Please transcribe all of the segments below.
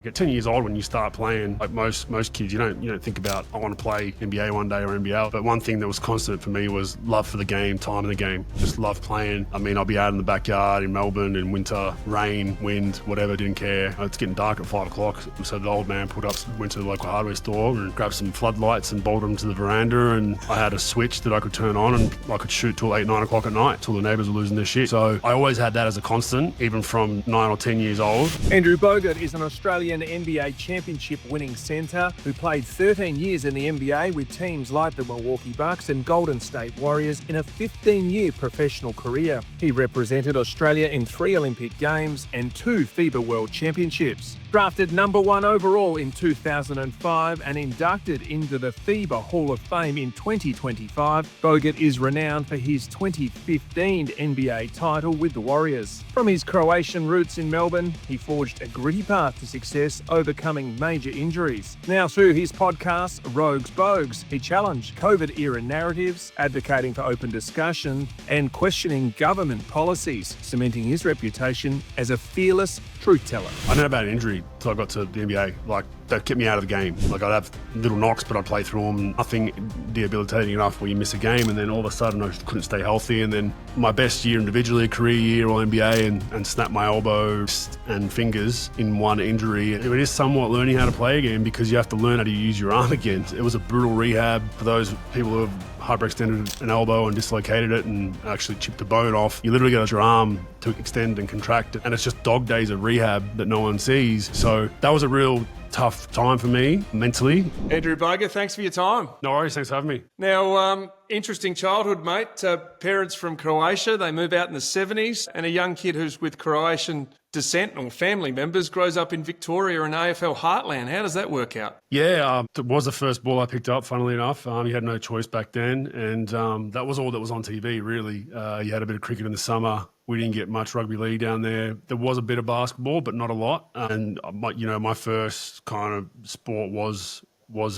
At 10 years old, when you start playing, like most kids, you don't think about, I want to play NBA one day or NBL. But one thing that was constant for me was love for the game, time in the game. Just love playing. I mean, I'll be out in the backyard in Melbourne in winter, rain, wind, whatever, didn't care. It's getting dark at 5 o'clock. So the old man went to the local hardware store and grabbed some floodlights and bolted them to the veranda. And I had a switch that I could turn on and I could shoot till 8, 9 o'clock at night, till the neighbours were losing their shit. So I always had that as a constant, even from 9 or 10 years old. Andrew Bogut is an Australian NBA championship winning centre who played 13 years in the NBA with teams like the Milwaukee Bucks and Golden State Warriors in a 15-year professional career. He represented Australia in 3 Olympic Games and 2 FIBA World Championships. Drafted number 1 overall in 2005 and inducted into the FIBA Hall of Fame in 2025, Bogut is renowned for his 2015 NBA title with the Warriors. From his Croatian roots in Melbourne, he forged a gritty path to success, overcoming major injuries. Now through his podcast, Rogues Bogues, he challenged COVID-era narratives, advocating for open discussion and questioning government policies, cementing his reputation as a fearless truth teller. I didn't know about an injury until I got to the NBA. Like, that kept me out of the game. Like, I'd have little knocks, but I'd play through them. Nothing debilitating enough where you miss a game, and then all of a sudden I couldn't stay healthy. And then my best year individually, career year, all NBA, and snapped my elbow and fingers in one injury. It is somewhat learning how to play again, because you have to learn how to use your arm again. It was a brutal rehab for those people who have hyperextended an elbow and dislocated it and actually chipped a bone off. You literally get your arm to extend and contract it, and it's just dog days of rehab that no one sees. So that was a real tough time for me mentally. Andrew Bogut, thanks for your time. No worries, thanks for having me. Now, interesting childhood, mate. Parents from Croatia, they move out in the 70s, and a young kid who's with Croatian descent or family members grows up in Victoria and AFL heartland. How does that work out? Yeah, it was the first ball I picked up, funnily enough. You had no choice back then, and that was all that was on TV, really. You had a bit of cricket in the summer. We didn't get much rugby league down there. There was a bit of basketball, but not a lot. And my first kind of sport was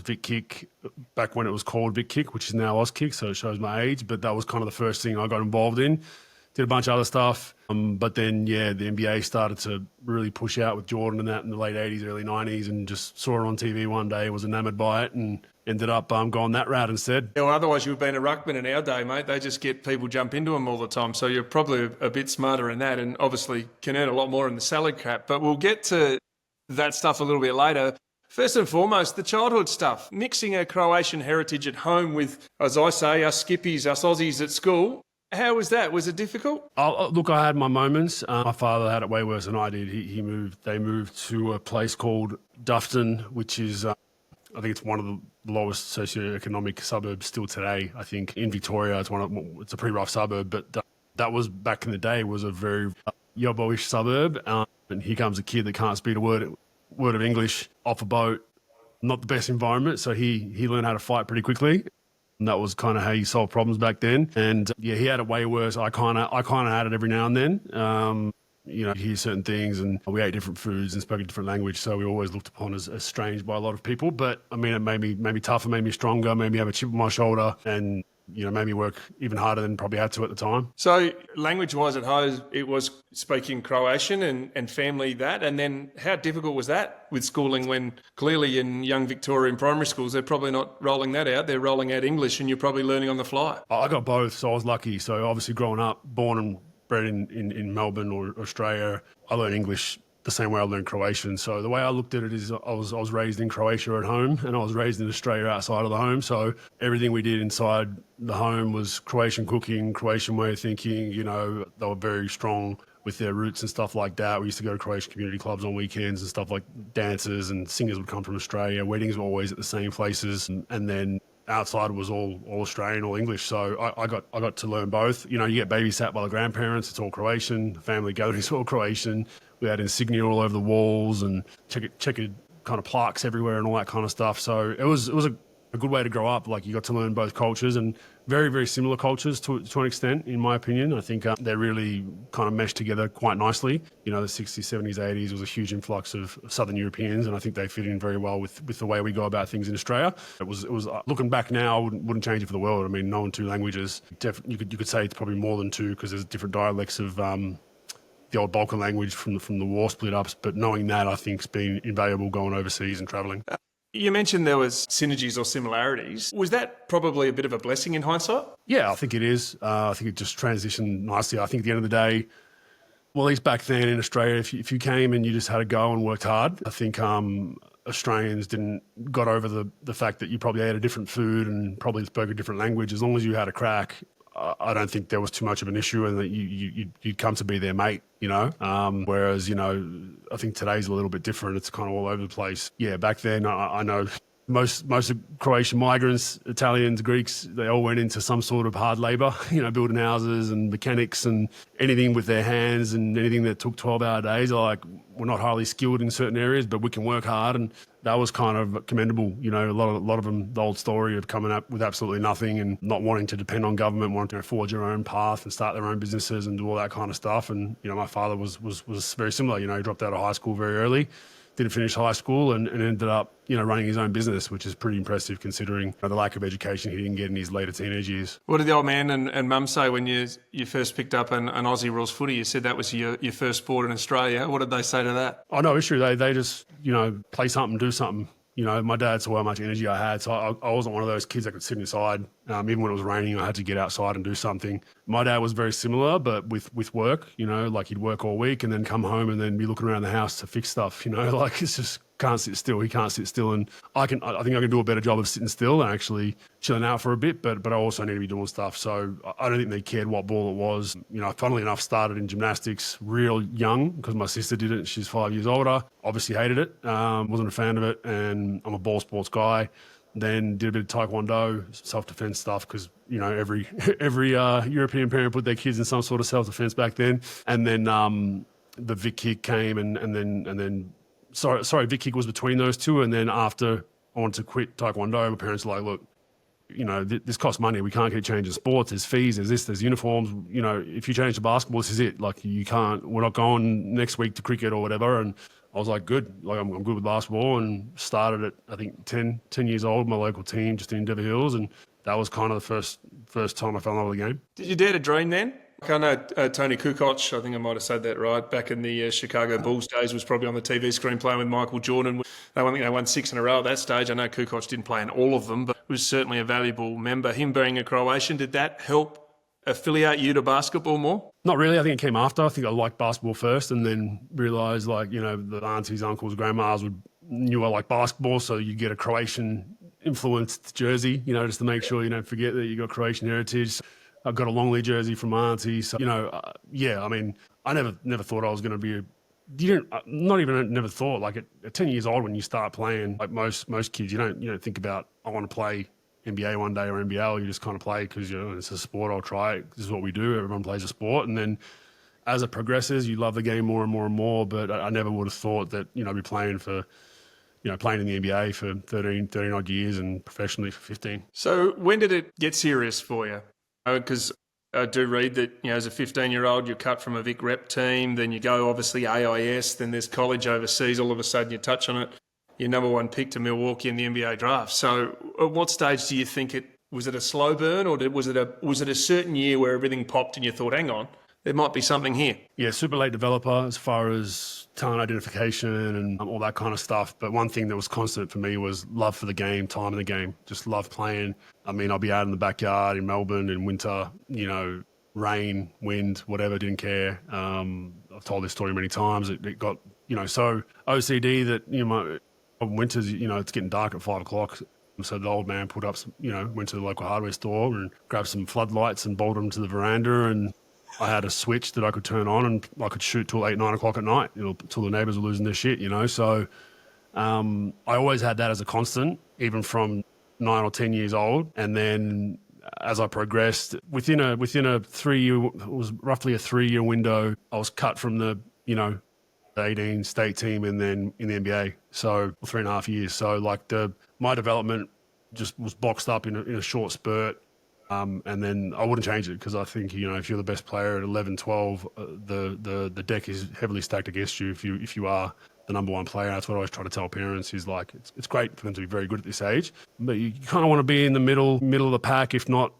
Vic Kick, back when it was called Vic Kick, which is now Oz Kick, so it shows my age. But that was kind of the first thing I got involved in. Did a bunch of other stuff. But then, the NBA started to really push out with Jordan and that in the late 80s, early 90s, and just saw it on TV one day, was enamoured by it, and ended up going that route instead. Yeah, well, otherwise you would have been a ruckman in our day, mate. They just get people jump into them all the time. So you're probably a bit smarter in that, and obviously can earn a lot more in the salary cap. But we'll get to that stuff a little bit later. First and foremost, the childhood stuff. Mixing a Croatian heritage at home with, as I say, us skippies, us Aussies at school. How was that? Was it difficult? Look, I had my moments. My father had it way worse than I did. They moved to a place called Dufton, which is, I think it's one of the lowest socioeconomic suburbs still today. I think in Victoria, it's a pretty rough suburb, but that was back in the day was a very yobbo-ish suburb. And here comes a kid that can't speak a word of English off a boat. Not the best environment, so he learned how to fight pretty quickly. And that was kind of how you solve problems back then. And he had it way worse. I kind of had it every now and then. You hear certain things, and we ate different foods and spoke a different language, so we were always looked upon as strange by a lot of people. But I mean, it made me tougher, made me stronger, made me have a chip on my shoulder, and made me work even harder than probably had to at the time. So language-wise at home, it was speaking Croatian and family that. And then how difficult was that with schooling when clearly in young Victorian primary schools, they're probably not rolling that out. They're rolling out English and you're probably learning on the fly. I got both, so I was lucky. So obviously growing up, born and bred in Melbourne or Australia, I learned English the same way I learned Croatian. So the way I looked at it is I was raised in Croatia at home, and I was raised in Australia outside of the home. So everything we did inside the home was Croatian cooking, Croatian way of thinking. They were very strong with their roots and stuff like that. We used to go to Croatian community clubs on weekends and stuff, like dancers and singers would come from Australia. Weddings were always at the same places, and then outside was all Australian, all English. So I got to learn both. You get babysat by the grandparents. It's all Croatian. The family gatherings all Croatian. We had insignia all over the walls and checkered kind of plaques everywhere and all that kind of stuff. So it was a good way to grow up. Like, you got to learn both cultures, and very, very similar cultures to an extent, in my opinion. I think they're really kind of meshed together quite nicely. The 60s, 70s, 80s was a huge influx of Southern Europeans, and I think they fit in very well with the way we go about things in Australia. It was looking back now, I wouldn't change it for the world. I mean, knowing 2 languages, you could say it's probably more than 2, because there's different dialects of the old Balkan language from the war split ups. But knowing that, I think, has been invaluable going overseas and travelling. You mentioned there was synergies or similarities. Was that probably a bit of a blessing in hindsight? Yeah, I think it is. I think it just transitioned nicely. I think at the end of the day, well, at least back then in Australia, if you came and you just had to go and worked hard, I think Australians got over the fact that you probably ate a different food and probably spoke a different language. As long as you had a crack, I don't think there was too much of an issue, and that you'd come to be their mate, Whereas, I think today's a little bit different. It's kind of all over the place. Yeah, back then, I know most of Croatian migrants, Italians, Greeks, they all went into some sort of hard labour, building houses and mechanics and anything with their hands and anything that took 12-hour days. We're not highly skilled in certain areas, but we can work hard, and that was kind of commendable. A lot of them, the old story of coming up with absolutely nothing and not wanting to depend on government, wanting to forge your own path and start their own businesses and do all that kind of stuff. And my father was very similar. He dropped out of high school very early, didn't finish high school, and ended up running his own business, which is pretty impressive considering the lack of education he didn't get in his later teenage years. What did the old man and mum say when you first picked up an Aussie rules footy? You said that was your first sport in Australia. What did they say to that? Oh, no issue. They just, play something, do something. My dad saw how much energy I had, so I wasn't one of those kids that could sit inside. Even when it was raining, I had to get outside and do something. My dad was very similar, but with work, he'd work all week and then come home and then be looking around the house to fix stuff, it's just can't sit still. He can't sit still, and I think I can do a better job of sitting still and actually chilling out for a bit, but I also need to be doing stuff. So I don't think they cared what ball it was. Funnily enough, started in gymnastics real young because my sister did it. She's 5 years older. Obviously hated it, wasn't a fan of it, and I'm a ball sports guy. Then did a bit of taekwondo, self-defense stuff, because every European parent put their kids in some sort of self-defense back then. And then the Vic kick came, and then Vic kick was between those two. And then after I wanted to quit taekwondo, my parents were like, look, this costs money. We can't keep changing sports. There's fees, there's this, there's uniforms. If you change to basketball, this is it. You can't, we're not going next week to cricket or whatever. And I was like, good. I'm good with basketball, and started at, I think, 10 years old, my local team just in Endeavour Hills. And that was kind of the first time I fell in love with the game. Did you dare to dream then? I know Tony Kukoc, I think I might have said that right, back in the Chicago Bulls days, was probably on the TV screen playing with Michael Jordan. I think they won 6 in a row at that stage. I know Kukoc didn't play in all of them, but was certainly a valuable member. Him being a Croatian, did that help affiliate you to basketball more? Not really. I think it came after. I think I liked basketball first, and then realised the aunties, uncles, grandmas knew I liked basketball, so you get a Croatian influenced jersey, just to make sure you don't forget that you got Croatian heritage. I got a Longley jersey from my auntie. So, I never thought I was going to be never thought, at 10 years old when you start playing, like most kids, you don't think about, I want to play NBA one day or NBL. You just kind of play because, it's a sport, I'll try it. This is what we do. Everyone plays a sport. And then as it progresses, you love the game more and more and more. But I never would have thought that, I'd be playing playing in the NBA for 13 odd years and professionally for 15. So when did it get serious for you? Because I do read that, as a 15-year-old, you're cut from a Vic rep team, then you go obviously AIS, then there's college overseas, all of a sudden you touch on it, you're number one pick to Milwaukee in the NBA draft. So at what stage do you think was it a slow burn, or was it a certain year where everything popped and you thought, hang on, there might be something here? Yeah, super late developer as far as talent identification and all that kind of stuff. But one thing that was constant for me was love for the game, time in the game. Just love playing. I'll be out in the backyard in Melbourne in winter, rain, wind, whatever, didn't care. I've told this story many times. It got, so OCD that, on winters, it's getting dark at 5 o'clock. So the old man put up some, went to the local hardware store and grabbed some floodlights and bolted them to the veranda, and I had a switch that I could turn on and I could shoot till 8, 9 o'clock at night, till the neighbours were losing their shit, So I always had that as a constant, even from 9 or 10 years old. And then as I progressed, within a 3-year, it was roughly a 3-year window, I was cut from the 18 state team and then in the NBA. So 3.5 years. So my development just was boxed up in a short spurt. And then I wouldn't change it, because I think, if you're the best player at 11, 12, the deck is heavily stacked against you if you are the number one player. That's what I always try to tell parents is it's great for them to be very good at this age, but you kind of want to be in the middle of the pack, if not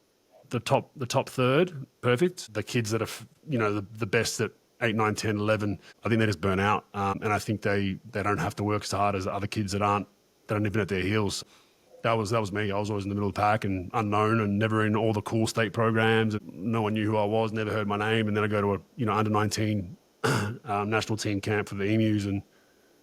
the top third. Perfect. The kids that are, the best at 8, 9, 10, 11, I think they just burn out. And I think they don't have to work as hard as other kids that aren't even at their heels. That was me. I was always in the middle of the pack and unknown and never in all the cool state programs. No one knew who I was, never heard my name. And then I go to a under 19 national team camp for the Emus, and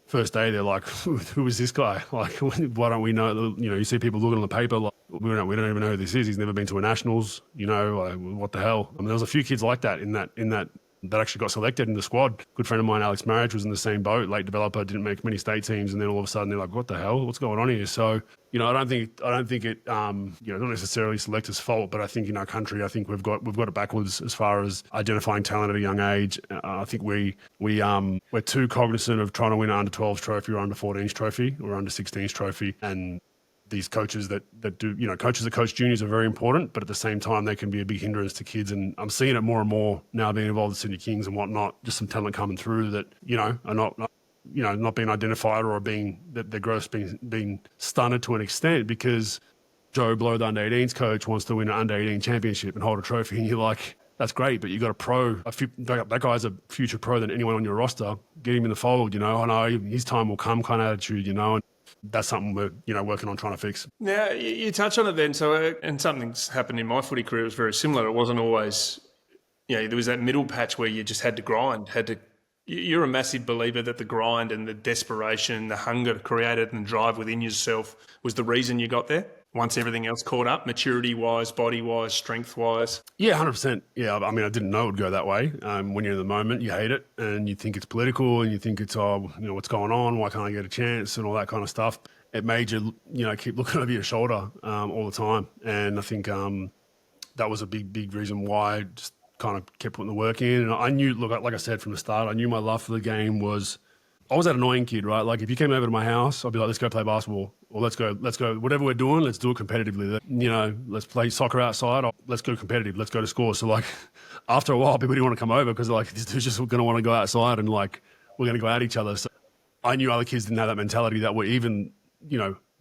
first day they're like, who is this guy? Like, why don't we know? You see people looking on the paper like, we don't even know who this is. He's never been to a nationals. Like, what the hell? I mean, there was a few kids like that in that actually got selected in the squad. Good friend of mine, Alex Marriage, was in the same boat. Late developer, didn't make many state teams, and then all of a sudden they're like, what the hell? What's going on here? So, I don't think it not necessarily selectors' fault, but I think in our country, I think we've got it backwards as far as identifying talent at a young age. I think we're too cognizant of trying to win an under 12s trophy or under 14s trophy or under 16s trophy, and these coaches that do, coaches that coach juniors are very important, but at the same time, they can be a big hindrance to kids. And I'm seeing it more and more now being involved in Senior Kings and whatnot, just some talent coming through that, are not being identified or that their growth's being stunted to an extent because Joe Blow, the under 18s coach, wants to win an under 18 championship and hold a trophy. And you're like, that's great, but you got a pro. That guy's a future pro than anyone on your roster. Get him in the fold, I know his time will come kind of attitude, and that's something we're, working on trying to fix. Now, you touch on it then, and something's happened in my footy career. It was very similar. It wasn't always, there was that middle patch where you just had to grind, you're a massive believer that the grind and the desperation, the hunger created and drive within yourself was the reason you got there? Once everything else caught up, maturity-wise, body-wise, strength-wise? Yeah, 100%. Yeah, I mean, I didn't know it would go that way. When you're in the moment, you hate it, and you think it's political, and you think it's, what's going on? Why can't I get a chance? And all that kind of stuff. It made you, keep looking over your shoulder all the time. And I think that was a big reason why I just kind of kept putting the work in. And I knew, like I said from the start, I knew my love for the game was, I was that annoying kid, right? Like if you came over to my house, I'd be like, let's go play basketball. Or let's go, whatever we're doing, let's do it competitively. Let's play soccer outside. Or let's go competitive. Let's go to score. So like after a while, people didn't want to come over because they're like, this dude's just going to want to go outside and like, we're going to go at each other. So I knew other kids didn't have that mentality that were even,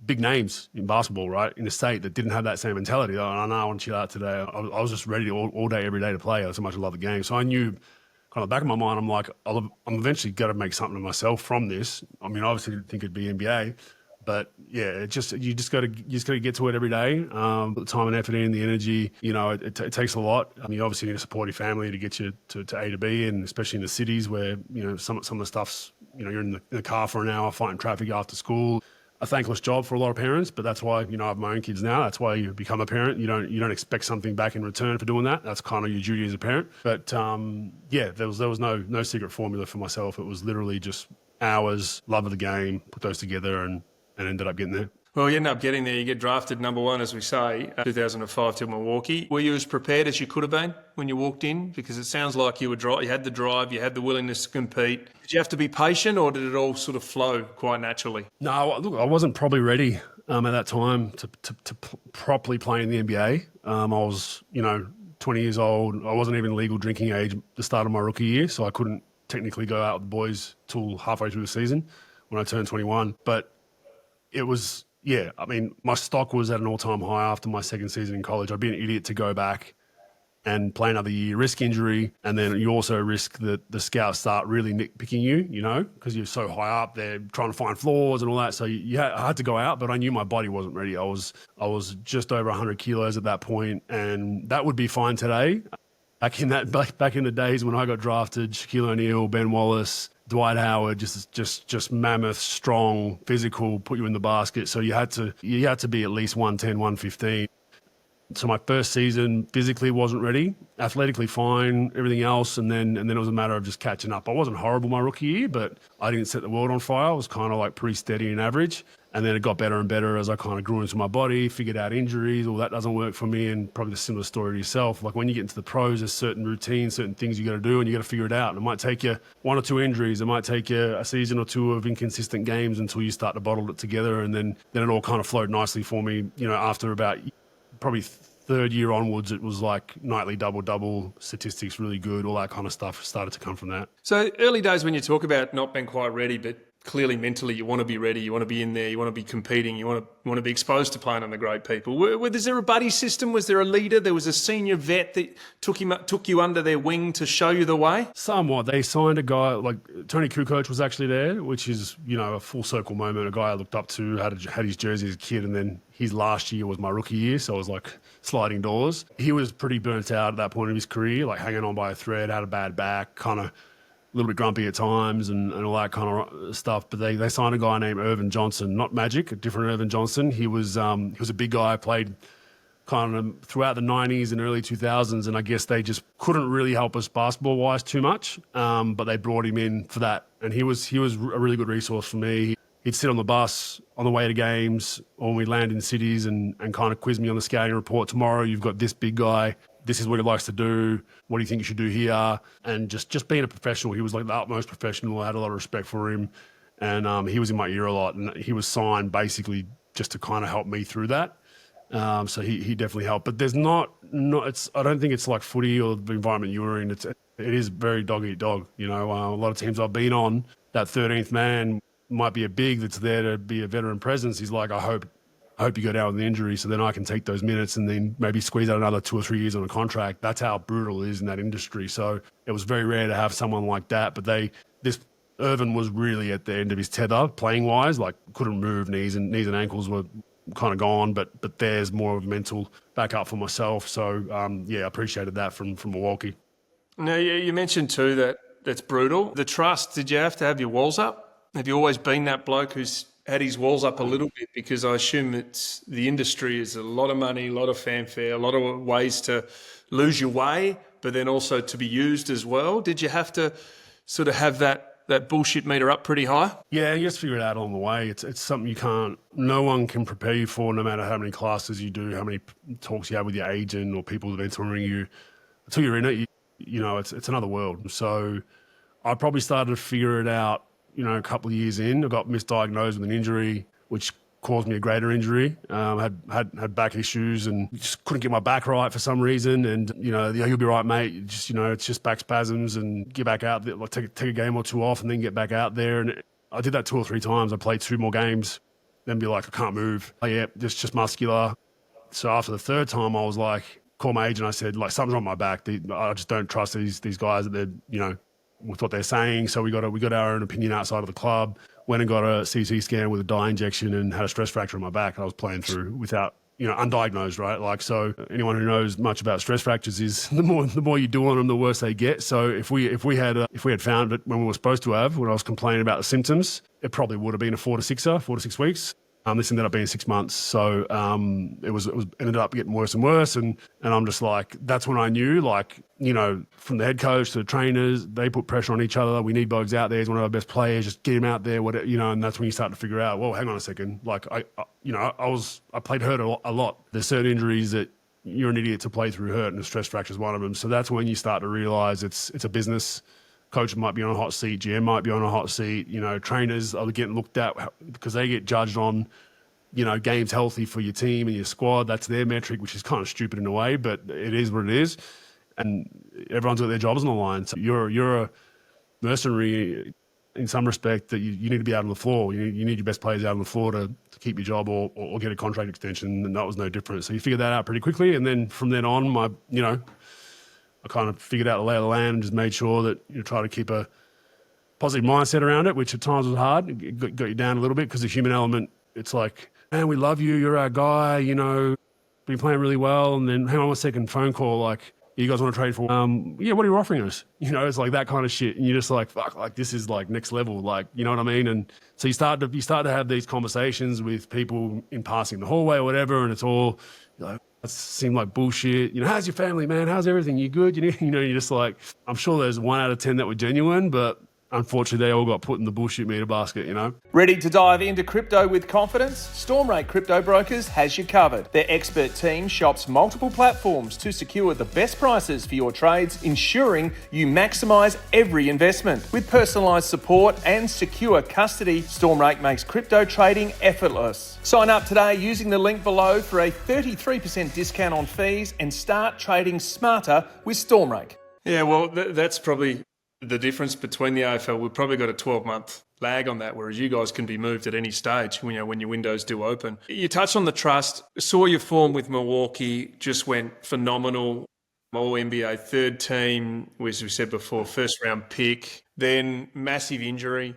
big names in basketball, right, in the state that didn't have that same mentality. Oh, I know I want to chill out today. I was just ready all day, every day to play. So much I love the game. So I knew kind of back of my mind, I'm like, I'm eventually going to make something of myself from this. I mean, obviously didn't think it'd be NBA, but yeah, you just got to get to it every day. Put the time and effort in, the energy, it takes a lot. I mean, you obviously need to support your family to get you to A to B, and especially in the cities where, some of the stuff's, you're in the car for an hour fighting traffic after school. A thankless job for a lot of parents, but that's why, I have my own kids now. That's why you become a parent. You don't expect something back in return for doing that. That's kind of your duty as a parent. But there was no secret formula for myself. It was literally just hours, love of the game, put those together and ended up getting there. Well, you end up getting there. You get drafted number one, as we say, 2005 to Milwaukee. Were you as prepared as you could have been when you walked in? Because it sounds like you had the drive, you had the willingness to compete. Did you have to be patient, or did it all sort of flow quite naturally? No, look, I wasn't probably ready at that time to properly play in the NBA. I was, 20 years old. I wasn't even legal drinking age at the start of my rookie year, so I couldn't technically go out with the boys till halfway through the season when I turned 21. But it was... Yeah, I mean, my stock was at an all-time high after my second season in college. I'd be an idiot to go back and play another year, risk injury, and then you also risk that the scouts start really nitpicking you, because you're so high up, they're trying to find flaws and all that. So I had to go out, but I knew my body wasn't ready. I was just over 100 kilos at that point, and that would be fine today. Back in the days when I got drafted, Shaquille O'Neal, Ben Wallace, Dwight Howard, just mammoth, strong, physical, put you in the basket. So you had to be at least 110, 115. So my first season physically wasn't ready, athletically fine, everything else, and then it was a matter of just catching up. I wasn't horrible my rookie year, but I didn't set the world on fire. I was kind of like pretty steady and average. And then it got better and better as I kind of grew into my body, figured out injuries, all that doesn't work for me, and probably the similar story to yourself. Like when you get into the pros, there's certain routines, certain things you got to do, and you got to figure it out. And it might take you 1 or 2 injuries. It might take you a season or 2 of inconsistent games until you start to bottle it together. And then it all kind of flowed nicely for me, after about probably third year onwards, it was like nightly double-double, statistics really good, all that kind of stuff started to come from that. So early days when you talk about not being quite ready, but clearly mentally you want to be ready, you want to be in there, you want to be competing, you want to be exposed to playing under great people. Was there a buddy system? Was there a leader? There was a senior vet that took you under their wing to show you the way? Somewhat. They signed a guy, like Tony Kukoc was actually there, which is, a full circle moment. A guy I looked up to, had his jersey as a kid, and then his last year was my rookie year, so it was like sliding doors. He was pretty burnt out at that point in his career, like hanging on by a thread, had a bad back, kind of a little bit grumpy at times and all that kind of stuff. But they signed a guy named Irvin Johnson, not Magic, a different Irvin Johnson. He was a big guy, played kind of throughout the 90s and early 2000s, and I guess they just couldn't really help us basketball-wise too much, but they brought him in for that. And he was a really good resource for me. He'd sit on the bus on the way to games or when we land in cities and kind of quiz me on the scouting report. Tomorrow you've got this big guy. This is what he likes to do. What do you think you should do here? And just being a professional. He was like the utmost professional. I had a lot of respect for him. And he was in my ear a lot. And he was signed basically just to kind of help me through that. So he definitely helped. But there's I don't think it's like footy or the environment you were in. It is very dog eat dog. A lot of teams I've been on, that 13th man might be a big that's there to be a veteran presence. He's like, I hope you go down with an injury so then I can take those minutes and then maybe squeeze out another 2 or 3 years on a contract. That's how brutal it is in that industry. So it was very rare to have someone like that. But this Irvin was really at the end of his tether playing wise, like couldn't move, knees and ankles were kind of gone, but there's more of a mental backup for myself. So I appreciated that from Milwaukee. Now you mentioned too that's brutal. The trust, did you have to have your walls up? Have you always been that bloke who's had his walls up a little bit? Because I assume the industry is a lot of money, a lot of fanfare, a lot of ways to lose your way, but then also to be used as well. Did you have to sort of have that bullshit meter up pretty high? Yeah, you just figure it out along the way. It's something no one can prepare you for, no matter how many classes you do, how many talks you have with your agent or people that are mentoring you. Until you're in it, it's another world. So I probably started to figure it out a couple of years in. I got misdiagnosed with an injury, which caused me a greater injury. Had back issues and just couldn't get my back right for some reason. And, you'll be right, mate. It's just back spasms and get back out there, like take a game or two off and then get back out there. And I did that 2 or 3 times. I played 2 more games, then be like, I can't move. Just muscular. So after the 3rd time, I was like, call my agent. I said, like, something's on my back. I just don't trust these guys that they're, with what they're saying. So we got our own opinion outside of the club. Went and got a CT scan with a dye injection and had a stress fracture in my back. I was playing through without, undiagnosed, right? Like, so anyone who knows much about stress fractures is the more you do on them, the worse they get. So if we had found it when we were supposed to have, when I was complaining about the symptoms, it probably would have been a 4 to 6 weeks. This ended up being 6 months. So it ended up getting worse and worse. And I'm just like, that's when I knew, like, from the head coach to the trainers, they put pressure on each other. We need Bogues out there. He's one of our best players. Just get him out there. And that's when you start to figure out, well, hang on a second. Like I played hurt a lot. There's certain injuries that you're an idiot to play through hurt, and a stress fracture is one of them. So that's when you start to realize it's a business. Coach might be on a hot seat, GM might be on a hot seat, trainers are getting looked at because they get judged on, games healthy for your team and your squad. That's their metric, which is kind of stupid in a way, but it is what it is. And everyone's got their jobs on the line. So you're a mercenary in some respect that you need to be out on the floor. You need your best players out on the floor to keep your job or get a contract extension, and that was no different. So you figure that out pretty quickly. And then from then on, I kind of figured out the lay of the land and just made sure that you try to keep a positive mindset around it, which at times was hard. It got you down a little bit because the human element, it's like, man, we love you. You're our guy, been playing really well. And then hang on 1 second, phone call, like, you guys want to trade for, what are you offering us? It's like that kind of shit. And you're just like, fuck, like this is like next level. Like, you know what I mean? And so you start to have these conversations with people in passing in the hallway or whatever. And it's all, that seemed like bullshit. How's your family, man? How's everything? You good? You're just like, I'm sure there's 1 out of 10 that were genuine, but unfortunately they all got put in the bullshit meter basket, Ready to dive into crypto with confidence? Stormrate Crypto Brokers has you covered. Their expert team shops multiple platforms to secure the best prices for your trades, ensuring you maximize every investment. With personalized support and secure custody, Stormrate makes crypto trading effortless. Sign up today using the link below for a 33% discount on fees and start trading smarter with Stormrate. Yeah, well, that's probably the difference between the AFL. We've probably got a 12-month lag on that, whereas you guys can be moved at any stage, you know, when your windows do open. You touched on the trust, saw your form with Milwaukee, just went phenomenal. All NBA third team, as we said before, first round pick, then massive injury,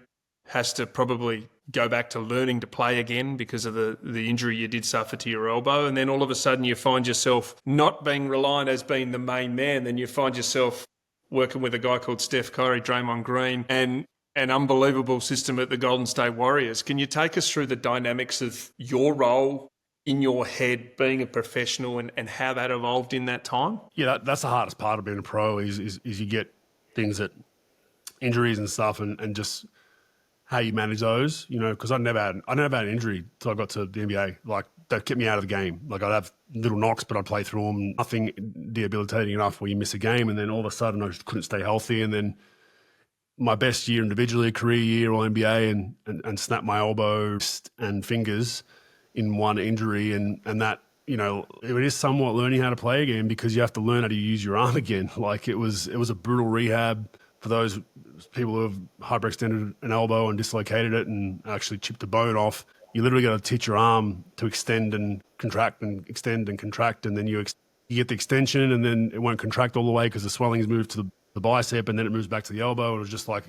has to probably go back to learning to play again because of the injury you did suffer to your elbow. And then all of a sudden you find yourself not being reliant as being the main man. Then you find yourself working with a guy called Steph Curry, Draymond Green, and an unbelievable system at the Golden State Warriors. Can you take us through the dynamics of your role in your head being a professional and how that evolved in that time? Yeah, that's the hardest part of being a pro is you get things that injuries and stuff and just how you manage those, you know, because I never had an injury till I got to the NBA. Like, that kept me out of the game. Like, I'd have little knocks, but I'd play through them. Nothing debilitating enough where you miss a game, and then all of a sudden I just couldn't stay healthy. And then my best year individually, career year, all NBA, and snapped my elbow and fingers in one injury, and that, you know, it is somewhat learning how to play again because you have to learn how to use your arm again. Like, it was a brutal rehab for those people who have hyperextended an elbow and dislocated it and actually chipped a bone off. You literally got to teach your arm to extend and contract and extend and contract, and then you get the extension, and then it won't contract all the way because the swelling's moved to the bicep, and then it moves back to the elbow. It was just like,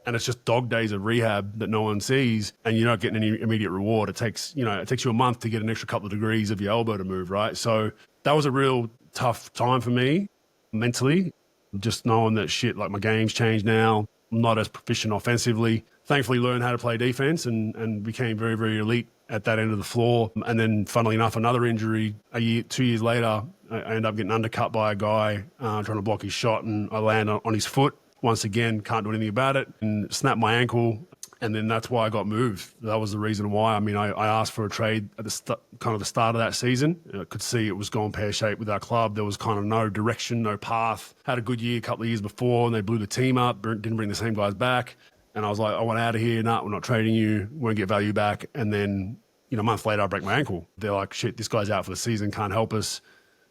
and it's just dog days of rehab that no one sees, and you're not getting any immediate reward. It takes you a month to get an extra couple of degrees of your elbow to move, right? So that was a real tough time for me mentally, just knowing that shit, like, my game's changed now. I'm not as proficient offensively. Thankfully learned how to play defense and became very, very elite at that end of the floor. And then, funnily enough, another injury 2 years later, I ended up getting undercut by a guy trying to block his shot, and I land on his foot. Once again, can't do anything about it, and snapped my ankle. And then that's why I got moved. That was the reason why. I mean, I asked for a trade at the start of that season. I could see it was going pear-shaped with our club. There was kind of no direction, no path. Had a good year a couple of years before, and they blew the team up, didn't bring the same guys back. And I was like, I want out of here. No, we're not trading you. We won't get value back. And then, you know, a month later, I break my ankle. They're like, shit, this guy's out for the season, can't help us.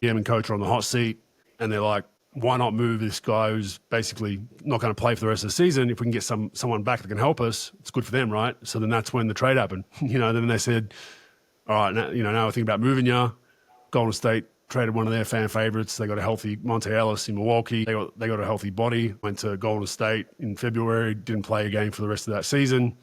GM and coach are on the hot seat. And they're like, why not move this guy who's basically not going to play for the rest of the season? If we can get someone back that can help us, it's good for them, right? So then that's when the trade happened. You know, then they said, all right, now we're thinking about moving you. Golden State traded one of their fan favorites. They got a healthy Monte Ellis in Milwaukee. They got a healthy body. Went to Golden State in February, didn't play a game for the rest of that season,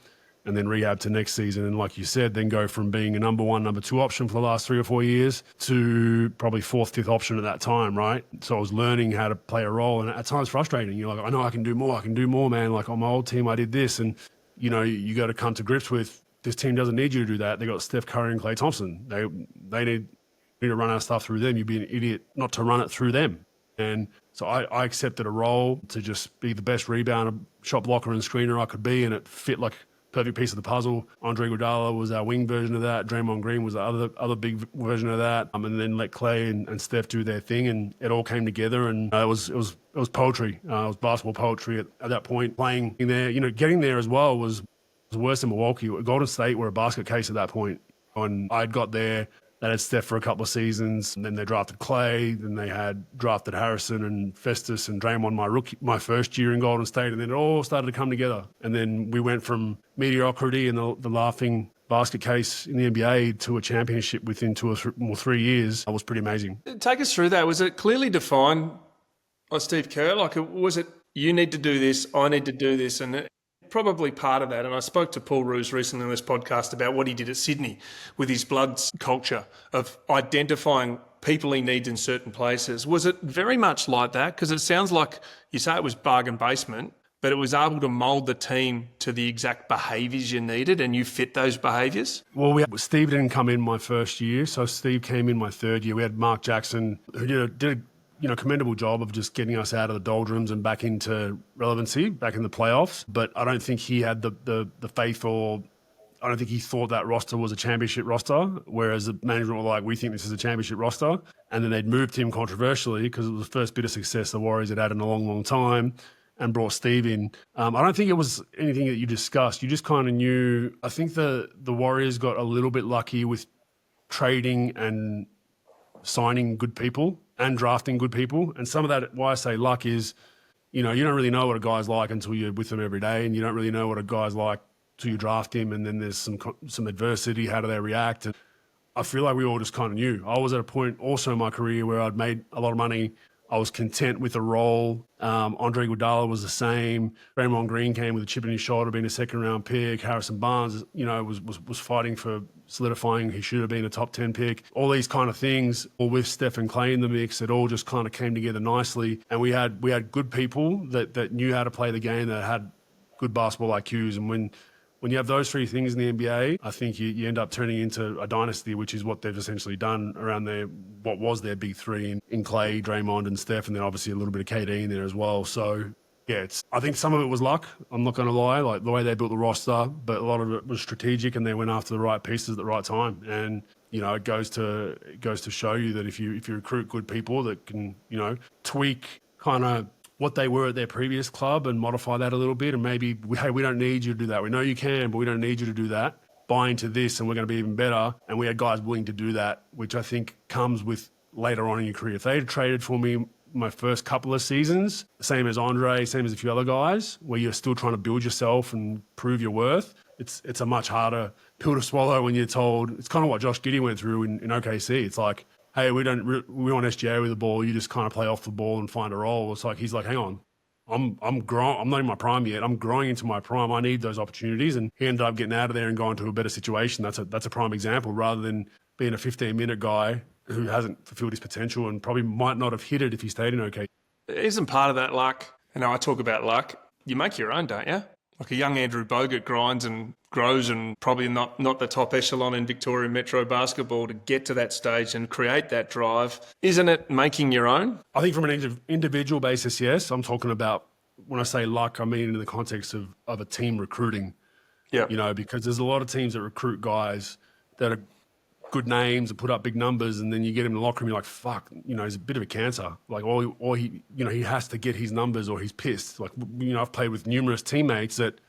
and then rehab to next season. And like you said, then go from being a number one, number two option for the last 3 or 4 years to probably fourth, fifth option at that time, right? So I was learning how to play a role, and at times frustrating. You're like, I know I can do more, man. Like, on my old team, I did this. And, you know, you got to come to grips with, this team doesn't need you to do that. They got Steph Curry and Klay Thompson. They need to run our stuff through them. You'd be an idiot not to run it through them. And so I accepted a role to just be the best rebounder, shot blocker, and screener I could be, and it fit like perfect piece of the puzzle. Andre Iguodala was our wing version of that. Draymond Green was the other big version of that. And then let Klay and Steph do their thing, and it all came together. And it was poetry. It was basketball poetry at that point. Playing in there, you know, getting there as well was worse than Milwaukee. Golden State were a basket case at that point. When I'd got there, they had Steph for a couple of seasons, and then they drafted Klay, then they had drafted Harrison and Festus and Draymond my first year in Golden State, and then it all started to come together. And then we went from mediocrity and the laughing basket case in the NBA to a championship within 2 or 3 years. That was pretty amazing. Take us through that. Was it clearly defined by Steve Kerr? Like, was it, you need to do this, I need to do this, and probably part of that, and I spoke to Paul Roos recently on this podcast about what he did at Sydney with his blood culture of identifying people he needs in certain places. Was it very much like that? Because it sounds like you say it was bargain basement, but it was able to mould the team to the exact behaviours you needed, and you fit those behaviours? Well, Steve didn't come in my first year, so Steve came in my third year. We had Mark Jackson, who did a commendable job of just getting us out of the doldrums and back into relevancy, back in the playoffs. But I don't think he had the faith, or I don't think he thought that roster was a championship roster, whereas the management were like, we think this is a championship roster. And then they'd moved him controversially because it was the first bit of success the Warriors had had in a long, long time, and brought Steve in. I don't think it was anything that you discussed. You just kind of knew. I think the Warriors got a little bit lucky with trading and signing good people and drafting good people. And some of that, why I say luck, is, you know, you don't really know what a guy's like until you're with them every day, and you don't really know what a guy's like till you draft him, and then there's some adversity. How do they react? And I feel like we all just kind of knew. I was at a point also in my career where I'd made a lot of money. I was content with the role. Andre Iguodala was the same. Draymond Green came with a chip in his shoulder, being a second-round pick. Harrison Barnes, was fighting for solidifying he should have been a top 10 pick. All these kind of things, all with Steph and Clay in the mix, it all just kind of came together nicely. And we had good people that knew how to play the game, that had good basketball IQs. And when you have those three things in the NBA, I think you end up turning into a dynasty, which is what they've essentially done around what was their big three in Clay, Draymond, and Steph, and then obviously a little bit of KD in there as well. So, yeah, I think some of it was luck. I'm not going to lie, like the way they built the roster, but a lot of it was strategic, and they went after the right pieces at the right time. And it goes to show you that if you recruit good people that can tweak kind of what they were at their previous club and modify that a little bit, and maybe, hey, we don't need you to do that. We know you can, but we don't need you to do that. Buy into this and we're going to be even better. And we had guys willing to do that, which I think comes with later on in your career. If they had traded for me my first couple of seasons, same as Andre, same as a few other guys, where you're still trying to build yourself and prove your worth, it's a much harder pill to swallow when you're told. It's kind of what Josh Giddey went through in OKC. It's like, hey, we want SGA with the ball. You just kind of play off the ball and find a role. It's like, he's like, hang on, I'm growing. I'm not in my prime yet. I'm growing into my prime. I need those opportunities. And he ended up getting out of there and going to a better situation. That's a prime example, rather than being a 15-minute guy who hasn't fulfilled his potential and probably might not have hit it if he stayed in OK. Isn't part of that luck? I talk about luck. You make your own, don't you? Like a young Andrew Bogut grinds and grows, and probably not the top echelon in Victoria Metro basketball to get to that stage and create that drive. Isn't it making your own? I think from an individual basis, yes. I'm talking about, when I say luck, I mean in the context of a team recruiting. Yeah. Because there's a lot of teams that recruit guys that are good names and put up big numbers, and then you get him in the locker room, you're like, fuck, he's a bit of a cancer. Like, or he has to get his numbers or he's pissed. Like, I've played with numerous teammates that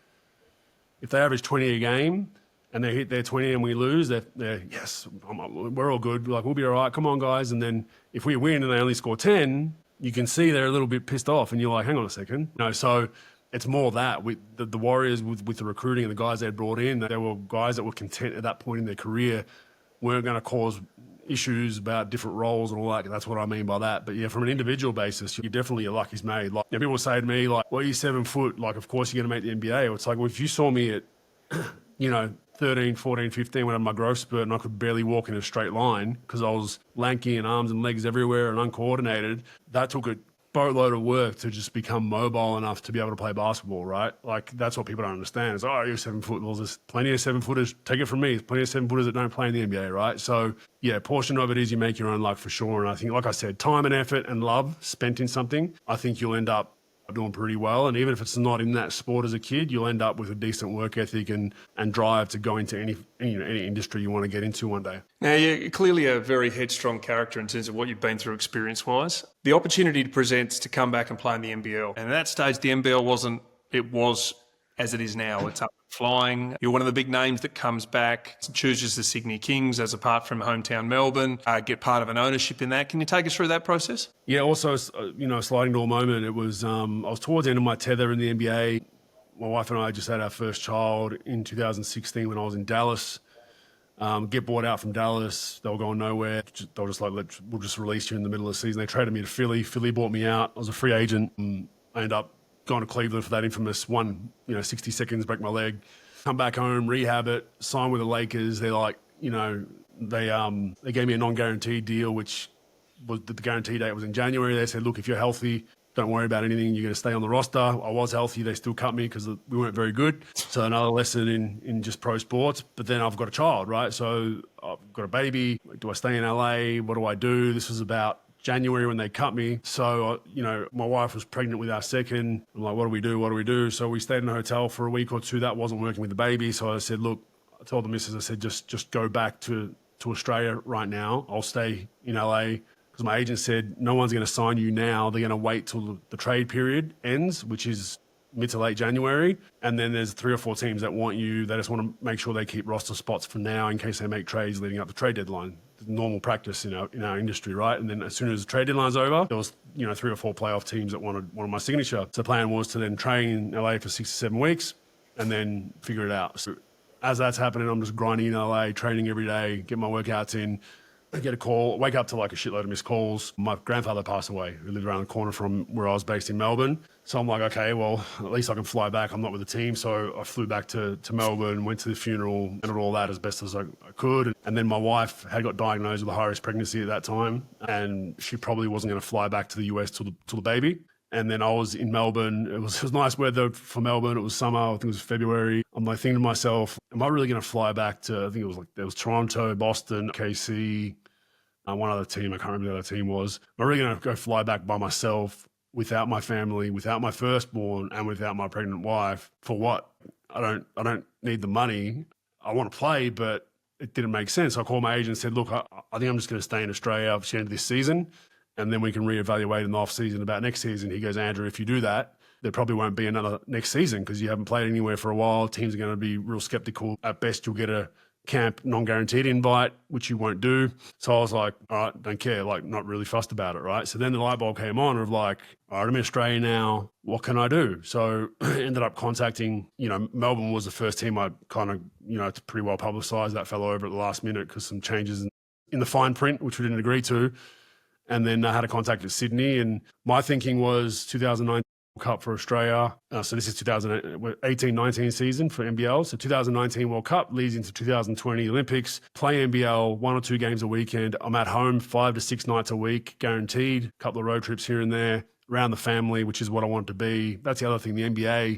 if they average 20 a game and they hit their 20 and we lose, they're yes, we're all good. Like, we'll be all right. Come on, guys. And then if we win and they only score 10, you can see they're a little bit pissed off, and you're like, hang on a second. So it's more that with the Warriors with the recruiting and the guys they had brought in, they were guys that were content at that point in their career, weren't going to cause issues about different roles and all that. That's what I mean by that. But yeah, from an individual basis, you definitely, your luck is made. Like, people say to me, like, well, you're 7 foot. Like, of course you're going to make the NBA. It's like, well, if you saw me at, 13, 14, 15 when I had my growth spurt and I could barely walk in a straight line because I was lanky and arms and legs everywhere and uncoordinated, that took a boatload of work to just become mobile enough to be able to play basketball, right? Like, that's what people don't understand. It's, oh, you're 7 foot. Well, there's plenty of 7 footers. Take it from me. There's plenty of 7 footers that don't play in the NBA, right? So, yeah, a portion of it is you make your own luck for sure. And I think, like I said, time and effort and love spent in something, I think you'll end up doing pretty well. And even if it's not in that sport as a kid, you'll end up with a decent work ethic and drive to go into any industry you want to get into one day. Now, you're clearly a very headstrong character in terms of what you've been through experience-wise. The opportunity presents to come back and play in the NBL. And at that stage, the NBL was as it is now. It's up and flying. You're one of the big names that comes back, chooses the Sydney Kings as apart from hometown Melbourne, get part of an ownership in that. Can you take us through that process? Yeah, also, a sliding door moment. It was, I was towards the end of my tether in the NBA. My wife and I just had our first child in 2016 when I was in Dallas. Get bought out from Dallas. They were going nowhere. They were just like, we'll just release you in the middle of the season. They traded me to Philly. Philly bought me out. I was a free agent. I ended up going to Cleveland for that infamous 60 seconds, break my leg, come back home, rehab it, sign with the Lakers. They're like, they gave me a non-guaranteed deal, which was the guarantee date was in January. They said, look, if you're healthy, don't worry about anything. You're going to stay on the roster. I was healthy. They still cut me because we weren't very good. So another lesson in just pro sports. But then I've got a child, right? So I've got a baby. Do I stay in LA? What do I do? This was about January when they cut me. So, my wife was pregnant with our second. I'm like, what do we do? So we stayed in a hotel for a week or two. That wasn't working with the baby. So I said, look, I told the missus, I said, just go back to Australia right now. I'll stay in LA. Because my agent said, no one's going to sign you now. They're going to wait till the trade period ends, which is mid to late January. And then there's 3 or 4 teams that want you. They just want to make sure they keep roster spots for now in case they make trades leading up to trade deadline. Normal practice in our industry, right? And then as soon as the trade deadline's over, there was 3 or 4 playoff teams that wanted my signature. So the plan was to then train in LA for 6 to 7 weeks and then figure it out. So as that's happening, I'm just grinding in LA, training every day, get my workouts in. I get a call, wake up to like a shitload of missed calls. My grandfather passed away. He lived around the corner from where I was based in Melbourne. So I'm like, okay, well, at least I can fly back. I'm not with the team. So I flew back to Melbourne, went to the funeral, handled all that as best as I could. And then my wife had got diagnosed with a high-risk pregnancy at that time. And she probably wasn't going to fly back to the US till the baby. And then I was in Melbourne. It was nice weather for Melbourne. It was summer. I think it was February. I'm like thinking to myself, am I really going to fly back to, I think there was Toronto, Boston, KC, one other team. I can't remember the other team was. Am I really going to go fly back by myself without my family, without my firstborn, and without my pregnant wife? For what? I don't need the money. I want to play, but it didn't make sense. So I called my agent and said, look, I think I'm just going to stay in Australia up to the end of this season. And then we can reevaluate in the off season about next season. He goes, Andrew, if you do that, there probably won't be another next season because you haven't played anywhere for a while. Teams are going to be real skeptical. At best, you'll get a camp non-guaranteed invite, which you won't do. So I was like, all right, don't care, like not really fussed about it, right? So then the light bulb came on of like, all right, I'm in Australia now. What can I do? So I ended up contacting, Melbourne was the first team I kind of, it's pretty well publicised. That fell over at the last minute because some changes in the fine print, which we didn't agree to. And then I had a contact at Sydney, and my thinking was 2019 World Cup for Australia. So this is 2018-19 season for NBL. So 2019 World Cup leads into 2020 Olympics. Play NBL 1 or 2 games a weekend. I'm at home 5 to 6 nights a week, guaranteed. A couple of road trips here and there. Around the family, which is what I want to be. That's the other thing. The NBA,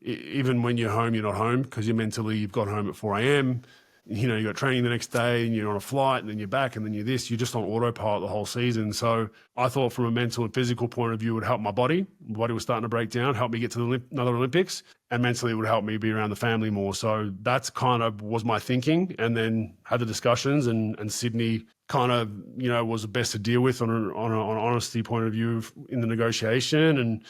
even when you're home, you're not home because you've got home at 4 a.m. You got training the next day and you're on a flight and then you're back and then you're this. You're just on autopilot the whole season. So I thought from a mental and physical point of view, it would help my body. My body was starting to break down, help me get to another Olympics. And mentally, it would help me be around the family more. So that's kind of was my thinking. And then had the discussions and Sydney kind of, was the best to deal with on an honesty point of view in the negotiation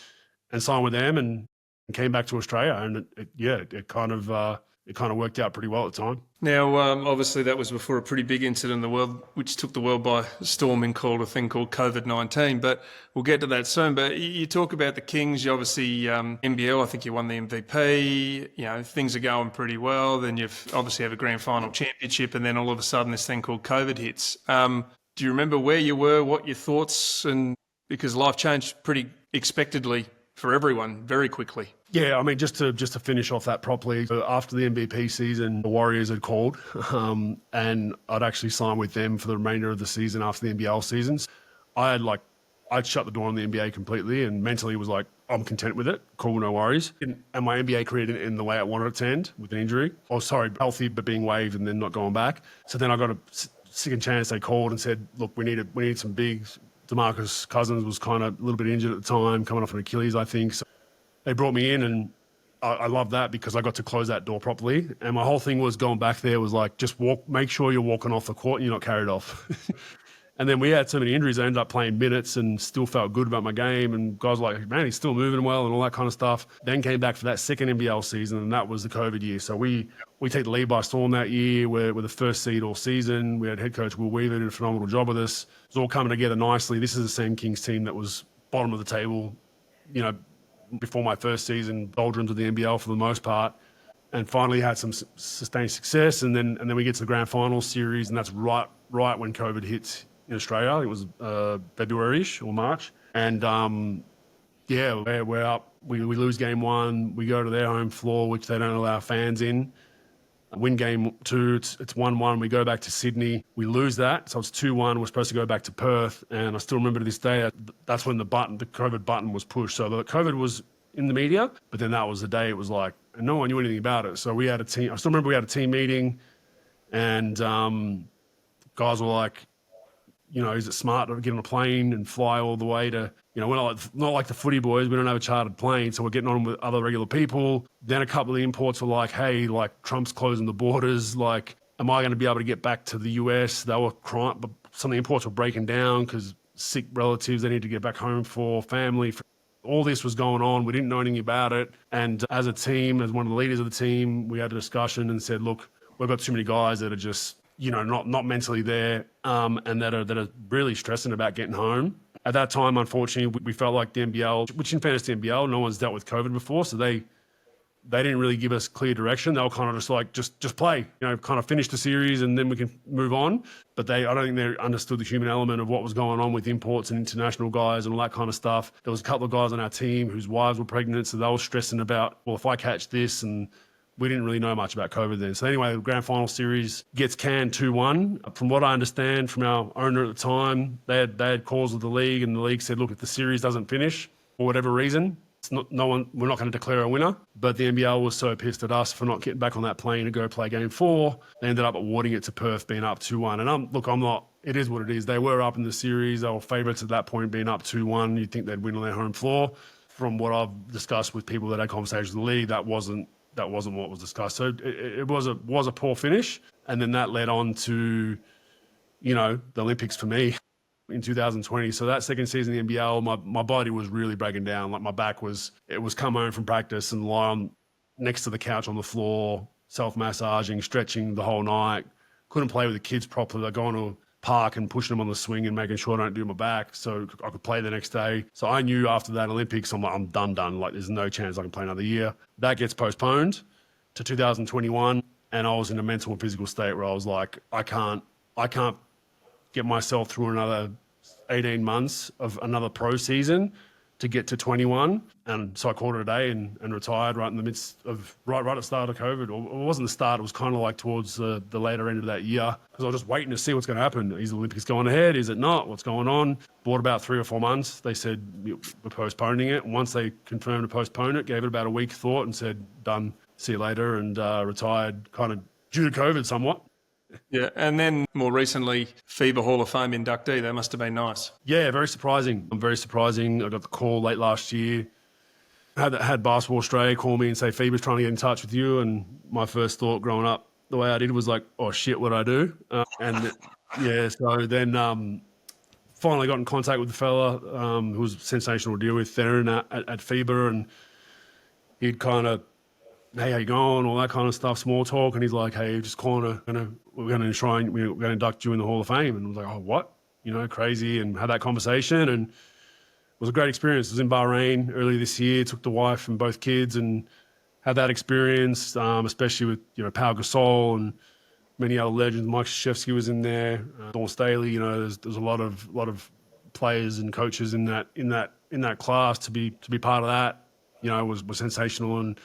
and signed with them and came back to Australia. And it kind of worked out pretty well at the time. Now, obviously, that was before a pretty big incident in the world, which took the world by storm and called a thing called COVID-19. But we'll get to that soon. But you talk about the Kings. You obviously, NBL, I think you won the MVP. Things are going pretty well. Then you've obviously have a grand final championship. And then all of a sudden, this thing called COVID hits. Do you remember where you were, what your thoughts? And because life changed pretty expectedly for everyone very quickly. Yeah, I mean, just to finish off that properly, after the MVP season, the Warriors had called and I'd actually signed with them for the remainder of the season after the NBL seasons. I'd shut the door on the NBA completely and mentally was like, I'm content with it. Cool, no worries. And my NBA career didn't end the way I wanted it to end with an injury. Healthy, but being waived and then not going back. So then I got a second chance. They called and said, look, we need some bigs. DeMarcus Cousins was kind of a little bit injured at the time, coming off an Achilles, I think. So they brought me in and I love that because I got to close that door properly. And my whole thing was going back there was like, just make sure you're walking off the court and you're not carried off. And then we had so many injuries, I ended up playing minutes and still felt good about my game. And guys were like, man, he's still moving well and all that kind of stuff. Then came back for that second NBL season and that was the COVID year. So we take the league by storm that year. We're the first seed all season. We had head coach Will Weaver did a phenomenal job with us. It was all coming together nicely. This is the same Kings team that was bottom of the table, before my first season, doldrums of the NBL for the most part, and finally had some sustained success. And then we get to the grand final series, and that's right when COVID hits in Australia. It was February-ish or March. And we're up. We lose game 1. We go to their home floor, which they don't allow fans in. Win game 2, it's 1-1. We go back to Sydney. We lose that, so it's 2-1. We're supposed to go back to Perth, and I still remember to this day, that's when the COVID button was pushed. So the COVID was in the media, but then that was the day it was like, and no one knew anything about it. So we had a team. I still remember we had a team meeting, and guys were like, is it smart to get on a plane and fly all the way to, we're not like the footy boys. We don't have a chartered plane, so we're getting on with other regular people. Then a couple of the imports were like, hey, like Trump's closing the borders. Like, am I going to be able to get back to the US? They were crying, but some of the imports were breaking down because sick relatives they need to get back home for, family. All this was going on. We didn't know anything about it. And as a team, as one of the leaders of the team, we had a discussion and said, look, we've got too many guys that are just, not mentally there and that are really stressing about getting home. At that time, unfortunately, we felt like the NBL, which in fairness to NBL, no one's dealt with COVID before, so they they didn't really give us clear direction. They were kind of just like, just play, kind of finish the series and then we can move on. But I don't think they understood the human element of what was going on with imports and international guys and all that kind of stuff. There was a couple of guys on our team whose wives were pregnant, so they were stressing about, well, if I catch this, and we didn't really know much about COVID then. So anyway, the grand final series gets canned 2-1. From what I understand from our owner at the time, they had calls with the league, and the league said, look, if the series doesn't finish for whatever reason, we're not going to declare a winner. But the NBL was so pissed at us for not getting back on that plane to go play game 4. They ended up awarding it to Perth, being up 2-1. And it is what it is. They were up in the series. They were favourites at that point, being up 2-1. You'd think they'd win on their home floor. From what I've discussed with people that had conversations with the league, that wasn't what was discussed. So it was a poor finish. And then that led on to, the Olympics for me in 2020. So that second season in the NBL, my body was really breaking down. Like my back was come home from practice and lie on next to the couch on the floor, self-massaging, stretching the whole night. Couldn't play with the kids properly. Like going to a park and pushing them on the swing and making sure I don't do my back so I could play the next day. So I knew after that Olympics, I'm like, I'm done. Like there's no chance I can play another year. That gets postponed to 2021. And I was in a mental and physical state where I was like, I can't get myself through another 18 months of another pro season to get to 21. And so I called it a day and retired right in the midst of, right at the start of COVID. Or it wasn't the start, it was kind of like towards the later end of that year. Because I was just waiting to see what's going to happen. Is the Olympics going ahead? Is it not? What's going on? Bought about 3 or 4 months. They said, we're postponing it. And once they confirmed to postpone it, gave it about a week thought and said, done, see you later, and retired kind of due to COVID somewhat. Yeah, and then more recently, FIBA Hall of Fame inductee. That must have been nice. Yeah, very surprising. Very surprising. I got the call late last year. Had Basketball Australia call me and say, FIBA's trying to get in touch with you. And my first thought growing up, the way I did was like, oh shit, what'd I do? So then finally got in contact with the fella who was a sensational to deal with, Theron at FIBA. And he'd kind of, hey, how you going? All that kind of stuff, small talk. And he's like, hey, just calling we're going to induct you in the Hall of Fame. And I was like, oh, what? Crazy. And had that conversation. And it was a great experience. I was in Bahrain earlier this year, took the wife and both kids and had that experience, especially with, Pau Gasol and many other legends. Mike Krzyzewski was in there, Dawn Staley. There's a lot of players and coaches in that class. To be part of that, was sensational and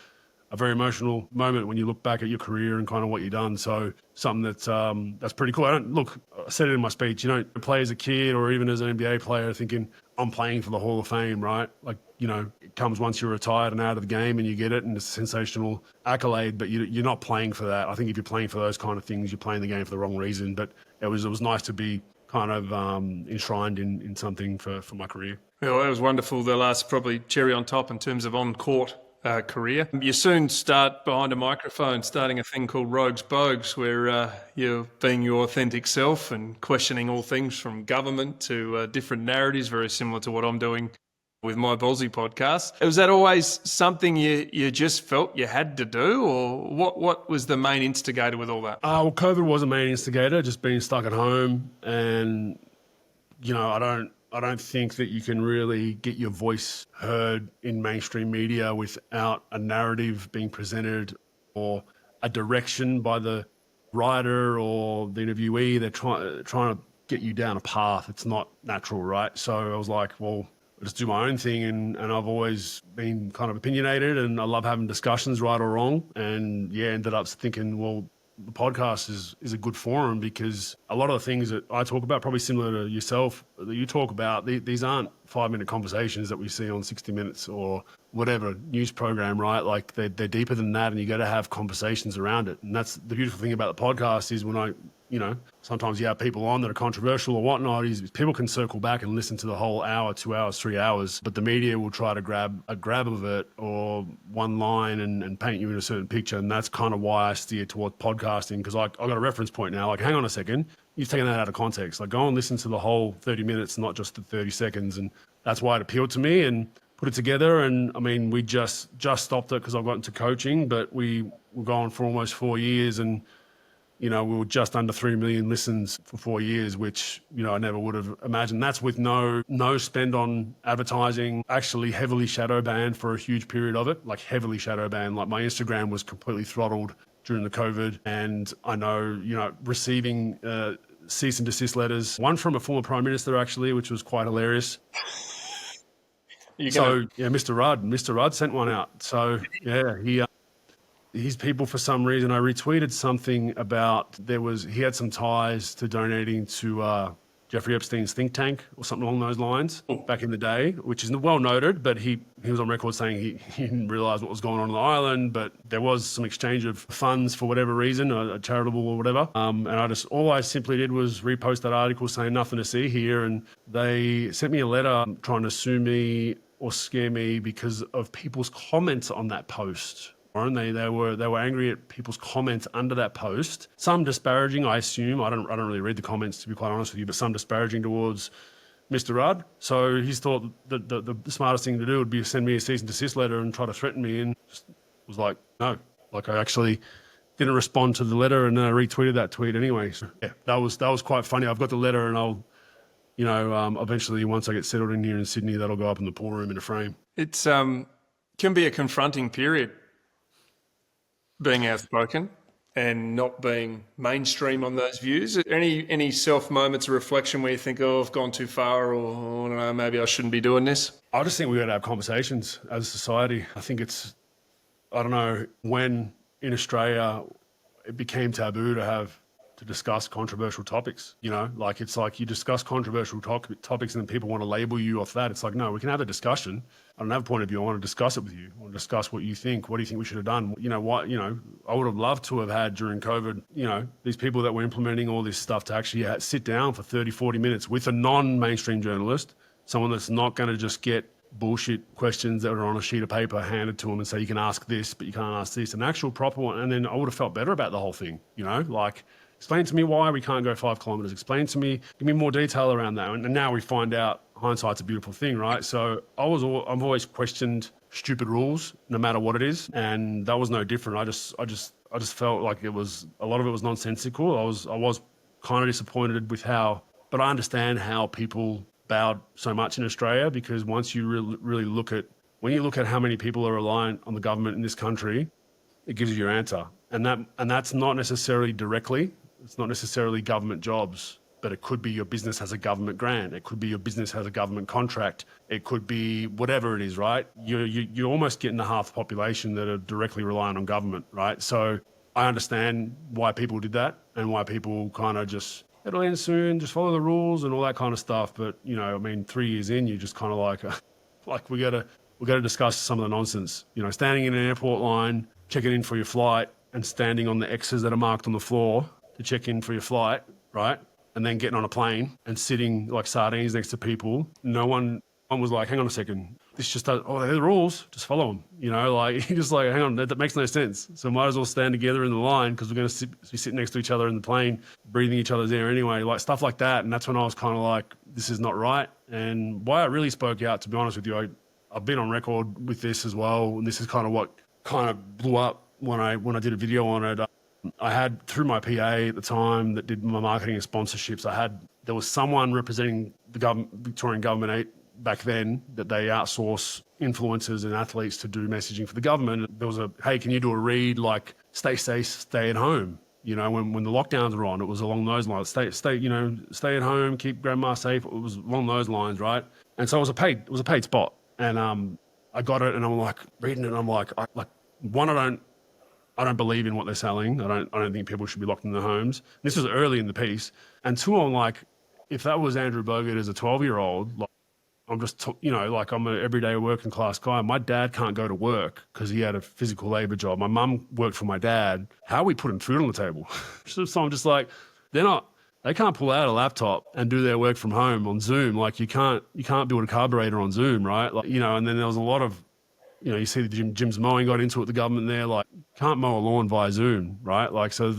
a very emotional moment when you look back at your career and kind of what you've done. So something that's pretty cool. I said it in my speech, you don't play as a kid or even as an NBA player thinking I'm playing for the Hall of Fame, right? Like, it comes once you're retired and out of the game and you get it and it's a sensational accolade, but you're not playing for that. I think if you're playing for those kind of things, you're playing the game for the wrong reason. But it was nice to be kind of enshrined in something for my career. Well, it was wonderful. The last probably cherry on top in terms of on-court career. You soon start behind a microphone, starting a thing called Rogues Bogues, where you're being your authentic self and questioning all things from government to different narratives, very similar to what I'm doing with my Ballsy podcast. Was that always something you just felt you had to do, or what was the main instigator with all that? Well, COVID was a main instigator, just being stuck at home. And, I don't think that you can really get your voice heard in mainstream media without a narrative being presented or a direction by the writer or the interviewee. They're trying to get you down a path. It's not natural, right? So I was like, well, I'll just do my own thing. And I've always been kind of opinionated and I love having discussions, right or wrong. And ended up thinking, well, the podcast is a good forum because a lot of the things that I talk about, probably similar to yourself, that you talk about, these aren't 5-minute conversations that we see on 60 Minutes or whatever news program, right? Like they're deeper than that and you got to have conversations around it. And that's the beautiful thing about the podcast is when sometimes you have people on that are controversial or whatnot, is people can circle back and listen to the whole hour, 2 hours, 3 hours, but the media will try to grab of it or one line and paint you in a certain picture. And that's kind of why I steer towards podcasting, because I've got a reference point now. Like, hang on a second, you've taken that out of context. Like, go and listen to the whole 30 minutes, not just the 30 seconds. And that's why it appealed to me and put it together. And I mean, we just stopped it because I got into coaching, but we were going for almost 4 years and we were just under 3 million listens for 4 years, which, I never would have imagined. That's with no spend on advertising, actually heavily shadow banned for a huge period of it, like heavily shadow banned. Like my Instagram was completely throttled during the COVID. And I know, receiving cease and desist letters, one from a former Prime Minister actually, which was quite hilarious. Mr. Rudd sent one out. So yeah, his people, for some reason, I retweeted something about he had some ties to donating to Jeffrey Epstein's think tank or something along those lines back in the day, which is well noted, but he was on record saying he didn't realise what was going on the island, but there was some exchange of funds for whatever reason, a charitable or whatever. And all I simply did was repost that article saying nothing to see here, and they sent me a letter trying to sue me or scare me because of people's comments on that post. And they were angry at people's comments under that post. Some disparaging, I assume. I don't really read the comments, to be quite honest with you, but some disparaging towards Mr. Rudd. So he's thought that the smartest thing to do would be send me a cease and desist letter and try to threaten me, and just was like, no. Like, I actually didn't respond to the letter, and then I retweeted that tweet anyway. So yeah, that was quite funny. I've got the letter, and I'll eventually, once I get settled in here in Sydney, that'll go up in the pool room in a frame. It's can be a confronting period, being outspoken and not being mainstream on those views. Any self moments of reflection where you think, oh, I've gone too far, or I don't know, maybe I shouldn't be doing this? I just think we've got to have conversations as a society. I think I don't know, when in Australia it became taboo to discuss controversial topics, like it's like you discuss controversial topics and then people want to label you off that. It's like, no, we can have a discussion. I don't have a point of view. I want to discuss it with you. I want to discuss what you think. What do you think we should have done? I would have loved to have had during COVID, these people that were implementing all this stuff to actually sit down for 30, 40 minutes with a non-mainstream journalist, someone that's not going to just get bullshit questions that are on a sheet of paper handed to them and say, you can ask this, but you can't ask this, an actual proper one. And then I would have felt better about the whole thing, like, explain to me why we can't go 5 kilometres. Explain to me, give me more detail around that. And now we find out hindsight's a beautiful thing, right? So I've always questioned stupid rules, no matter what it is, and that was no different. I just felt like a lot of it was nonsensical. I was kind of disappointed with but I understand how people bowed so much in Australia, because once you really look at how many people are reliant on the government in this country, it gives you your answer, and that's not necessarily directly. It's not necessarily government jobs, but it could be your business has a government grant. It could be your business has a government contract. It could be whatever it is, right? You're almost getting the half the population that are directly reliant on government, right? So I understand why people did that and why people kind of just, it'll end soon, just follow the rules and all that kind of stuff. But, 3 years in, you just kind of like we got to discuss some of the nonsense. Standing in an airport line, checking in for your flight, and standing on the X's that are marked on the floor to check in for your flight, right? And then getting on a plane and sitting like sardines next to people. No one was like, hang on a second. This just they're the rules, just follow them. You're just like, hang on, that makes no sense. So might as well stand together in the line because we're going to be sitting next to each other in the plane, breathing each other's air anyway, like stuff like that. And that's when I was kind of like, this is not right. And why I really spoke out, to be honest with you, I've been on record with this as well. And this is kind of what kind of blew up when I did a video on it. I had, through my PA at the time that did my marketing and sponsorships, there was someone representing the Victorian government back then that they outsource influencers and athletes to do messaging for the government. There was hey, can you do a read like stay safe, stay at home? When the lockdowns were on, it was along those lines. Stay at home, keep grandma safe. It was along those lines, right? And so it was a paid spot. And I got it, and I'm like reading it, and I'm like, I don't believe in what they're selling. I don't think people should be locked in their homes. This was early in the piece. And two, I'm like, if that was Andrew Bogut as a 12-year-old, like, I'm just, I'm an everyday working class guy. My dad can't go to work because he had a physical labor job. My mum worked for my dad. How are we putting food on the table? So I'm just like, they can't pull out a laptop and do their work from home on Zoom. Like you can't build a carburetor on Zoom, right? Like, and then there was a lot of, you see the Jim's mowing got into it, the government there, like can't mow a lawn via Zoom, right? Like, so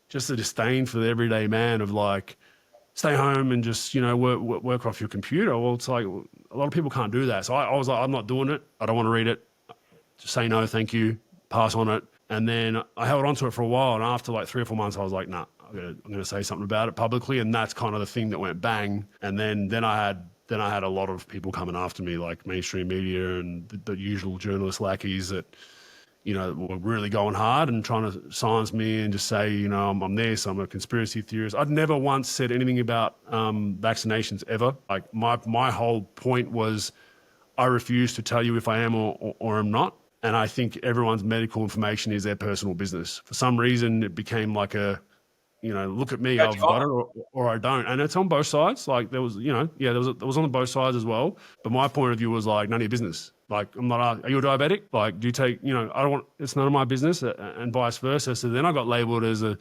just the disdain for the everyday man of like, stay home and just, work off your computer. Well, it's like a lot of people can't do that. So I was like, I'm not doing it. I don't want to read it. Just say no, thank you, pass on it. And then I held on to it for a while. And after like 3 or 4 months, I was like, nah, I'm going to say something about it publicly. And that's kind of the thing that went bang. And then I had a lot of people coming after me, like mainstream media and the usual journalist lackeys that, were really going hard and trying to silence me and just say, I'm this, I'm a conspiracy theorist. I'd never once said anything about vaccinations ever. Like my whole point was I refuse to tell you if I am or am not. And I think everyone's medical information is their personal business. For some reason, it became like look at me, I've got it or I don't. And it's on both sides. Like there was, there was on both sides as well. But my point of view was like, none of your business. Like, I'm not, are you a diabetic? Like, do you take, I don't want, it's none of my business and vice versa. So then I got labeled as a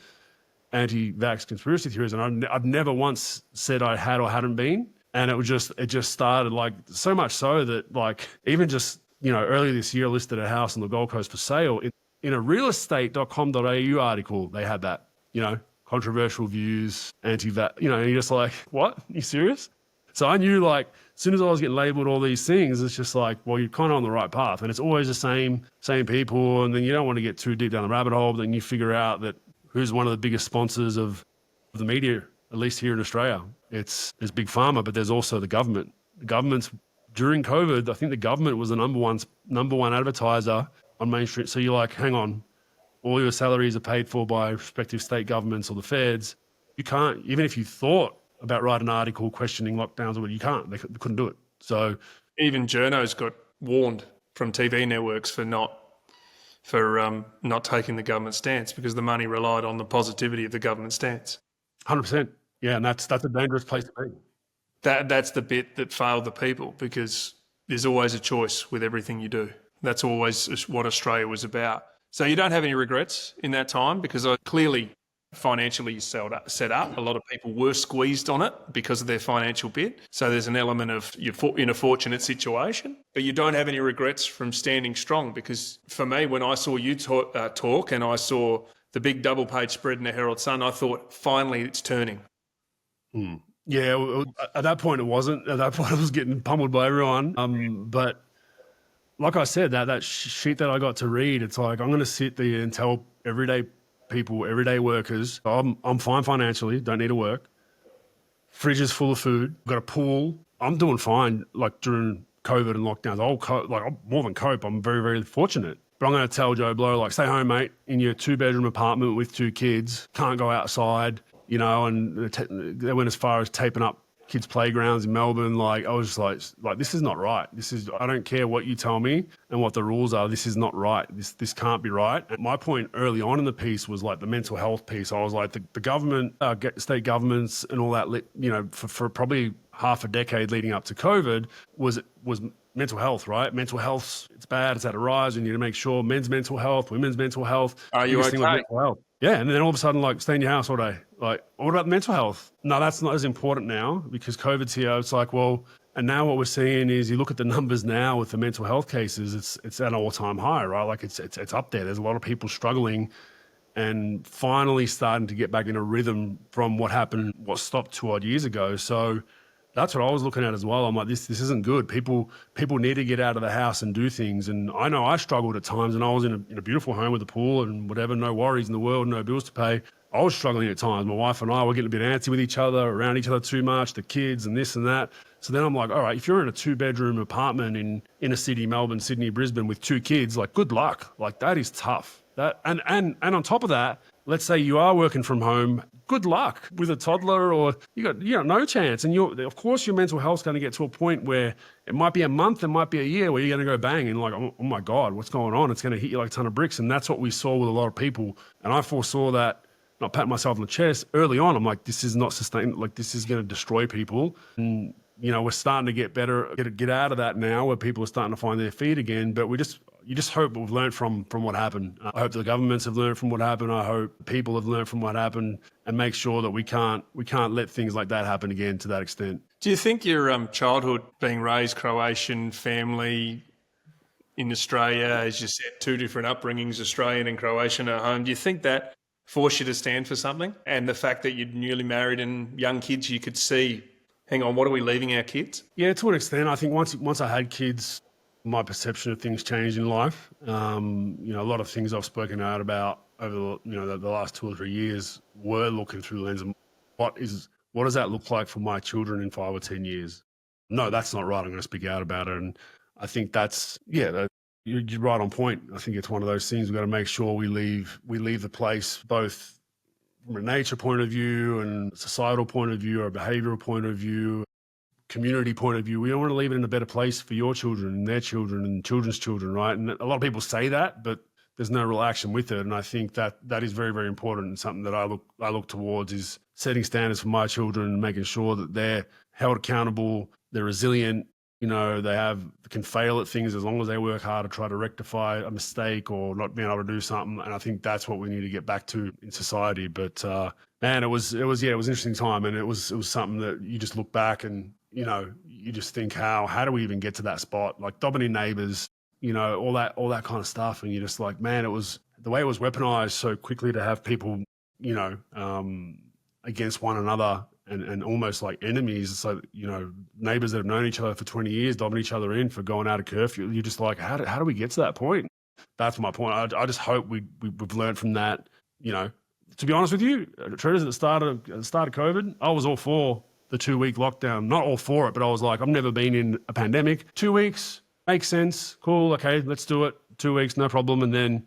anti-vax conspiracy theorist. And I've never once said I had or hadn't been. And it just started like so much so that like, even just, earlier this year I listed a house on the Gold Coast for sale. In a realestate.com.au article, they had that, controversial views, anti-vax, and you're just like, what? Are you serious? So I knew like, as soon as I was getting labeled all these things, it's just like, well, you're kind of on the right path. And it's always the same people. And then you don't want to get too deep down the rabbit hole, but then you figure out that who's one of the biggest sponsors of the media, at least here in Australia. There's Big Pharma, but there's also the government. The government's, during COVID, I think the government was the number one advertiser on Main Street. So you're like, hang on, all your salaries are paid for by respective state governments or the feds. You can't, even if you thought about writing an article questioning lockdowns, or you can't. They couldn't do it. So even journos got warned from TV networks for not taking the government stance because the money relied on the positivity of the government stance. 100%. Yeah, and that's a dangerous place to be. That's the bit that failed the people, because there's always a choice with everything you do. That's always what Australia was about. So you don't have any regrets in that time, because I clearly financially set up. A lot of people were squeezed on it because of their financial bit. So there's an element of you're in a fortunate situation, but you don't have any regrets from standing strong. Because for me, when I saw you talk and I saw the big double page spread in the Herald Sun, I thought, finally it's turning. Yeah, well, at that point it wasn't. At that point I was getting pummeled by everyone. But like I said, that sheet that I got to read, it's like, I'm going to sit there and tell everyday people, everyday workers, I'm fine financially, don't need to work. Fridge is full of food, got a pool. I'm doing fine. Like during COVID and lockdowns, I'll more than cope. I'm very, very fortunate. But I'm going to tell Joe Blow, like, stay home, mate, in your 2-bedroom apartment with 2 kids, can't go outside, and they went as far as taping up kids' playgrounds in Melbourne. Like, I was just like, this is not right. I don't care what you tell me and what the rules are. This is not right. This can't be right. And my point early on in the piece was like the mental health piece. I was like, the government, state governments and all that, for probably half a decade leading up to COVID was mental health, right? Mental health, it's bad. It's at a rise. We need to make sure men's mental health, women's mental health. Are you okay? Mental health. Yeah, and then all of a sudden, like, stay in your house all day. Like, what about mental health? No, that's not as important now because COVID's here. It's like, well, and now what we're seeing is you look at the numbers now with the mental health cases, it's at an all-time high, right? Like, it's up there. There's a lot of people struggling and finally starting to get back in a rhythm from what stopped 2 odd years ago. So that's what I was looking at as well. I'm like, this isn't good. People need to get out of the house and do things. And I know I struggled at times, and I was in a beautiful home with a pool and whatever, no worries in the world, no bills to pay. I was struggling at times. My wife and I were getting a bit antsy with each other, around each other too much, the kids and this and that. So then I'm like, all right, if you're in a 2-bedroom apartment in a city, Melbourne, Sydney, Brisbane, with 2 kids, like, good luck. Like, that is tough. And on top of that, let's say you are working from home, good luck with a toddler, or you got no chance. And of course your mental health's going to get to a point where it might be a month, it might be a year, where you're going to go bang and like, oh my God, what's going on? It's going to hit you like a ton of bricks. And that's what we saw with a lot of people. And I foresaw that, not patting myself on the chest early on. I'm like, this is not sustainable. Like, this is going to destroy people. And we're starting to get better, get out of that now, where people are starting to find their feet again. But you just hope we've learned from what happened. I hope the governments have learned from what happened. I hope people have learned from what happened, and make sure that we can't let things like that happen again to that extent. Do you think your childhood, being raised Croatian, family in Australia, as you said, 2 different upbringings, Australian and Croatian at home, do you think that forced you to stand for something? And the fact that you're newly married and young kids, you could see, hang on, what are we leaving our kids? Yeah, to an extent. I think once I had kids, my perception of things changed in life. A lot of things I've spoken out about over the last 2 or 3 years were looking through the lens of what does that look like for my children in 5 or 10 years? No, that's not right. I'm going to speak out about it. And I think you're right on point. I think it's one of those things we've got to make sure we leave the place both from a nature point of view and societal point of view or a behavioral point of view, community point of view. We don't want to leave it in a better place for your children and their children and children's children, right? And a lot of people say that, but there's no real action with it. And I think that is very, very important, and something that I look towards is setting standards for my children and making sure that they're held accountable, they're resilient, they can fail at things as long as they work hard to try to rectify a mistake or not being able to do something. And I think that's what we need to get back to in society. But man, it was an interesting time, and it was something that you just look back and you just think, how do we even get to that spot? Like dominant neighbors, all that kind of stuff, and you're just like, man, it was the way it was weaponized so quickly to have people, against one another. And almost like enemies. So, neighbors that have known each other for 20 years, dobbing each other in for going out of curfew. You're just like, how do we get to that point? That's my point. I just hope we've learned from that. To be honest with you, Traders, at the start of COVID, I was all for the 2-week lockdown. Not all for it, but I was like, I've never been in a pandemic. 2 weeks, makes sense. Cool. Okay, let's do it. 2 weeks, no problem. And then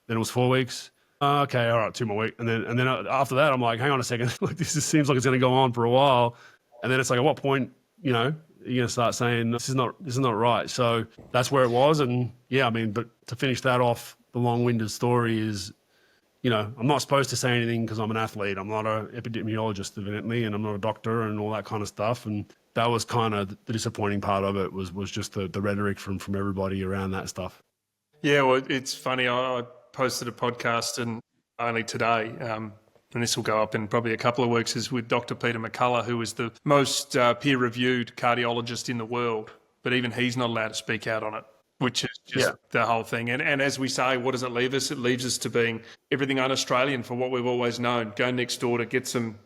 it was 4 weeks. Okay, all right, 2 more weeks. And then after that, I'm like, hang on a second. Like, this seems like it's going to go on for a while. And then it's like, at what point, you're going to start saying, this is not right. So that's where it was. And yeah, I mean, but to finish that off, the long-winded story is, I'm not supposed to say anything because I'm an athlete. I'm not an epidemiologist, evidently, and I'm not a doctor and all that kind of stuff. And that was kind of the disappointing part of it was just the rhetoric from everybody around that stuff. Yeah, well, it's funny. I posted a podcast and only today, and this will go up in probably a couple of weeks, is with Dr. Peter McCullough, who is the most peer-reviewed cardiologist in the world, but even he's not allowed to speak out on it, which is just the whole thing. And as we say, what does it leave us? It leaves us to being everything un-Australian for what we've always known. Go next door to get some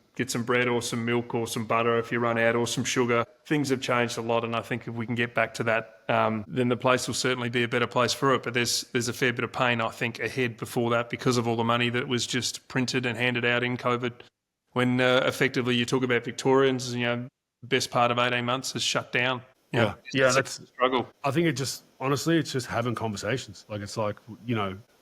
bread or some milk or some butter if you run out, or some sugar. Things have changed a lot, and I think if we can get back to that, then the place will certainly be a better place for it. But there's a fair bit of pain, I think, ahead before that, because of all the money that was just printed and handed out in COVID. When effectively you talk about Victorians, best part of 18 months is shut down. That's a struggle. I think it's just having conversations. Like, it's like,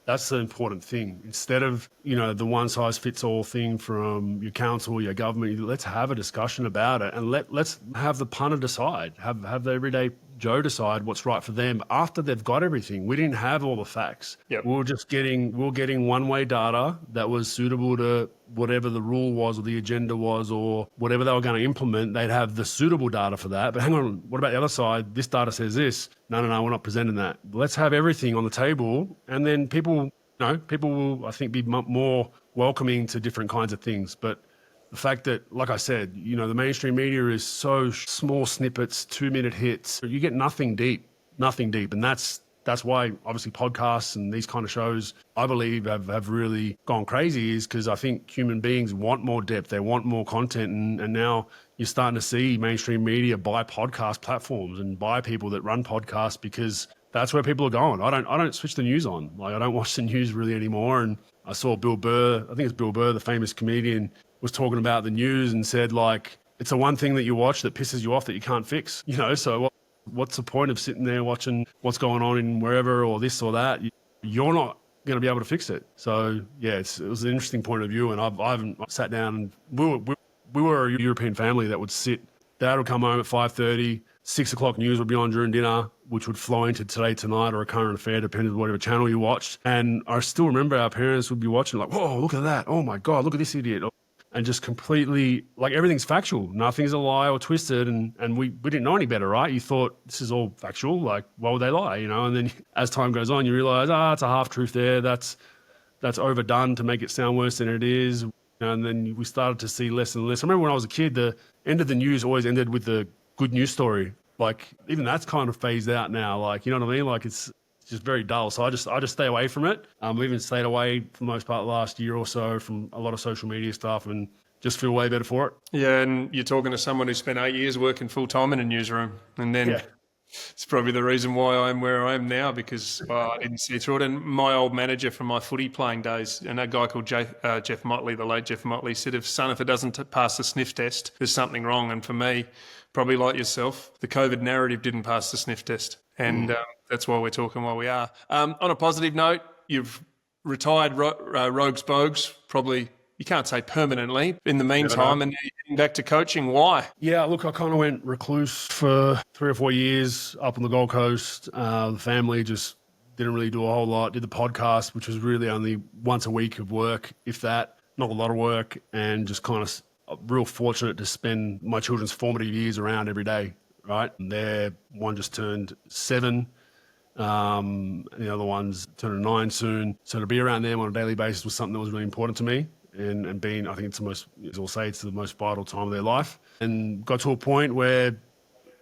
that's the important thing. Instead of, the one size fits all thing from your council, your government, let's have a discussion about it, and let's have the punter decide, have the everyday Joe decide what's right for them after they've got everything. We didn't have all the facts. Yep. We were getting one-way data that was suitable to whatever the rule was or the agenda was or whatever they were going to implement. They'd have the suitable data for that. But hang on, what about the other side? This data says this. No, we're not presenting that. Let's have everything on the table, and then people will, I think, be more welcoming to different kinds of things. But the fact that, like I said, the mainstream media is so small snippets, 2-minute hits. You get nothing deep. And that's why, obviously, podcasts and these kind of shows, I believe, have really gone crazy, is because I think human beings want more depth. They want more content. And now you're starting to see mainstream media buy podcast platforms and buy people that run podcasts, because that's where people are going. I don't switch the news on. Like, I don't watch the news really anymore. And I saw Bill Burr, I think it's Bill Burr, the famous comedian, was talking about the news and said, like, it's the one thing that you watch that pisses you off that you can't fix. So what's the point of sitting there watching what's going on in wherever or this or that? You're not going to be able to fix it. So yeah, it was an interesting point of view. And I haven't sat down, and we were a European family that would sit. Dad would come home at 5:30, 6 o'clock news would be on during dinner, which would flow into Today Tonight or A Current Affair, depending on whatever channel you watched. And I still remember our parents would be watching, like, whoa, look at that. Oh my God, look at this idiot. And just completely, like, everything's factual. Nothing's a lie or twisted. And we didn't know any better, right? You thought this is all factual. Like, why would they lie? And then as time goes on, you realize, it's a half truth there. That's overdone to make it sound worse than it is. And then we started to see less and less. I remember when I was a kid, the end of the news always ended with the good news story. Like, even that's kind of phased out now. Like, you know what I mean? Like, it's just very dull. So I just stay away from it. We even stayed away for the most part last year or so from a lot of social media stuff, and just feel way better for it. Yeah, and you're talking to someone who spent 8 years working full time in a newsroom, and then It's probably the reason why I'm where I am now, because I didn't see through it. And my old manager from my footy playing days, and a guy called Jeff Motley, the late Jeff Motley, said, if it doesn't pass the sniff test, there's something wrong. And for me, probably like yourself, the COVID narrative didn't pass the sniff test. And that's why we're talking while we are. On a positive note, you've retired Rogues Bogues, probably, you can't say permanently, in the meantime, and getting back to coaching. Why? Yeah, look, I kind of went recluse for 3 or 4 years up on the Gold Coast. The family just didn't really do a whole lot. Did the podcast, which was really only once a week of work, if that, not a lot of work, and just kind of real fortunate to spend my children's formative years around every day, right? And one just turned 7. And the other one's turning 9 soon. So to be around them on a daily basis was something that was really important to me. And being, I think it's the most, as I'll say, it's the most vital time of their life. And got to a point where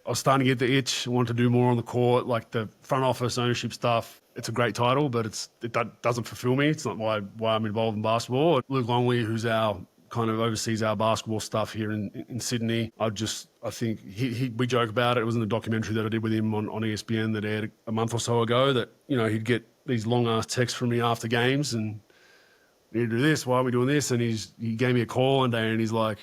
I was starting to get the itch. I wanted to do more on the court, like the front office ownership stuff. It's a great title, but it doesn't fulfill me. It's not why I'm involved in basketball. Luke Longley, who's kind of oversees our basketball stuff here in Sydney. I think we joke about it. It was in the documentary that I did with him on ESPN that aired a month or so ago, that, he'd get these long ass texts from me after games and, "We need to do this. Why are we doing this?" And he gave me a call one day and he's like,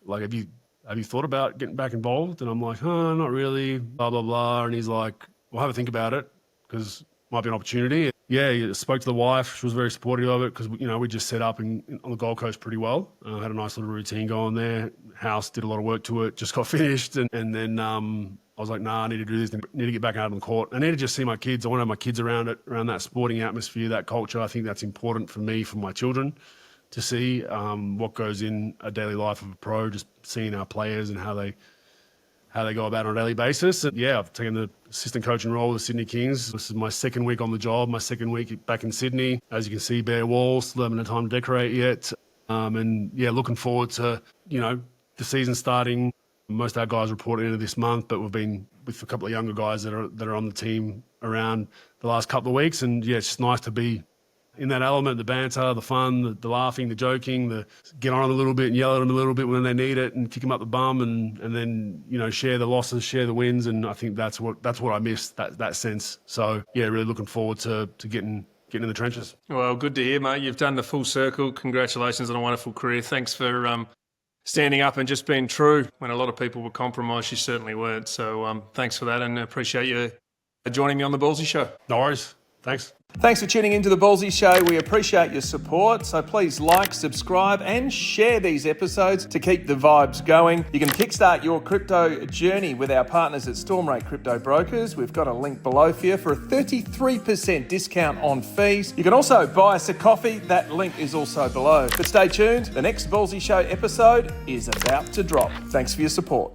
have you thought about getting back involved? And I'm like, not really, blah, blah, blah. And he's like, well, have a think about it, because it might be an opportunity. Yeah, he spoke to the wife. She was very supportive of it, because, we just set up on the Gold Coast pretty well. Had a nice little routine going there. House, did a lot of work to it, just got finished. And then I was like, nah, I need to do this. I need to get back out on the court. I need to just see my kids. I want to have my kids around that sporting atmosphere, that culture. I think that's important for me, for my children, to see what goes in a daily life of a pro, just seeing our players and how they go about it on a daily basis. And yeah, I've taken the assistant coaching role with the Sydney Kings. This is my second week on the job, my second week back in Sydney. As you can see, bare walls, still haven't had time to decorate yet. And yeah, looking forward to, the season starting. Most of our guys report into this month, but we've been with a couple of younger guys that are on the team around the last couple of weeks. And yeah, it's just nice to be in that element, the banter, the fun, the laughing, the joking, the get on them a little bit and yell at them a little bit when they need it and kick them up the bum and then, share the losses, share the wins. And I think that's what I miss, that sense. So yeah, really looking forward to getting in the trenches. Well, good to hear, mate. You've done the full circle. Congratulations on a wonderful career. Thanks for standing up and just being true when a lot of people were compromised. You certainly weren't. So thanks for that, and appreciate you joining me on The Ballsy Show. No worries. Thanks. Thanks for tuning into The Ballsy Show. We appreciate your support. So please like, subscribe and share these episodes to keep the vibes going. You can kickstart your crypto journey with our partners at Stormrate Crypto Brokers. We've got a link below for you for a 33% discount on fees. You can also buy us a coffee. That link is also below. But stay tuned. The next Ballsy Show episode is about to drop. Thanks for your support.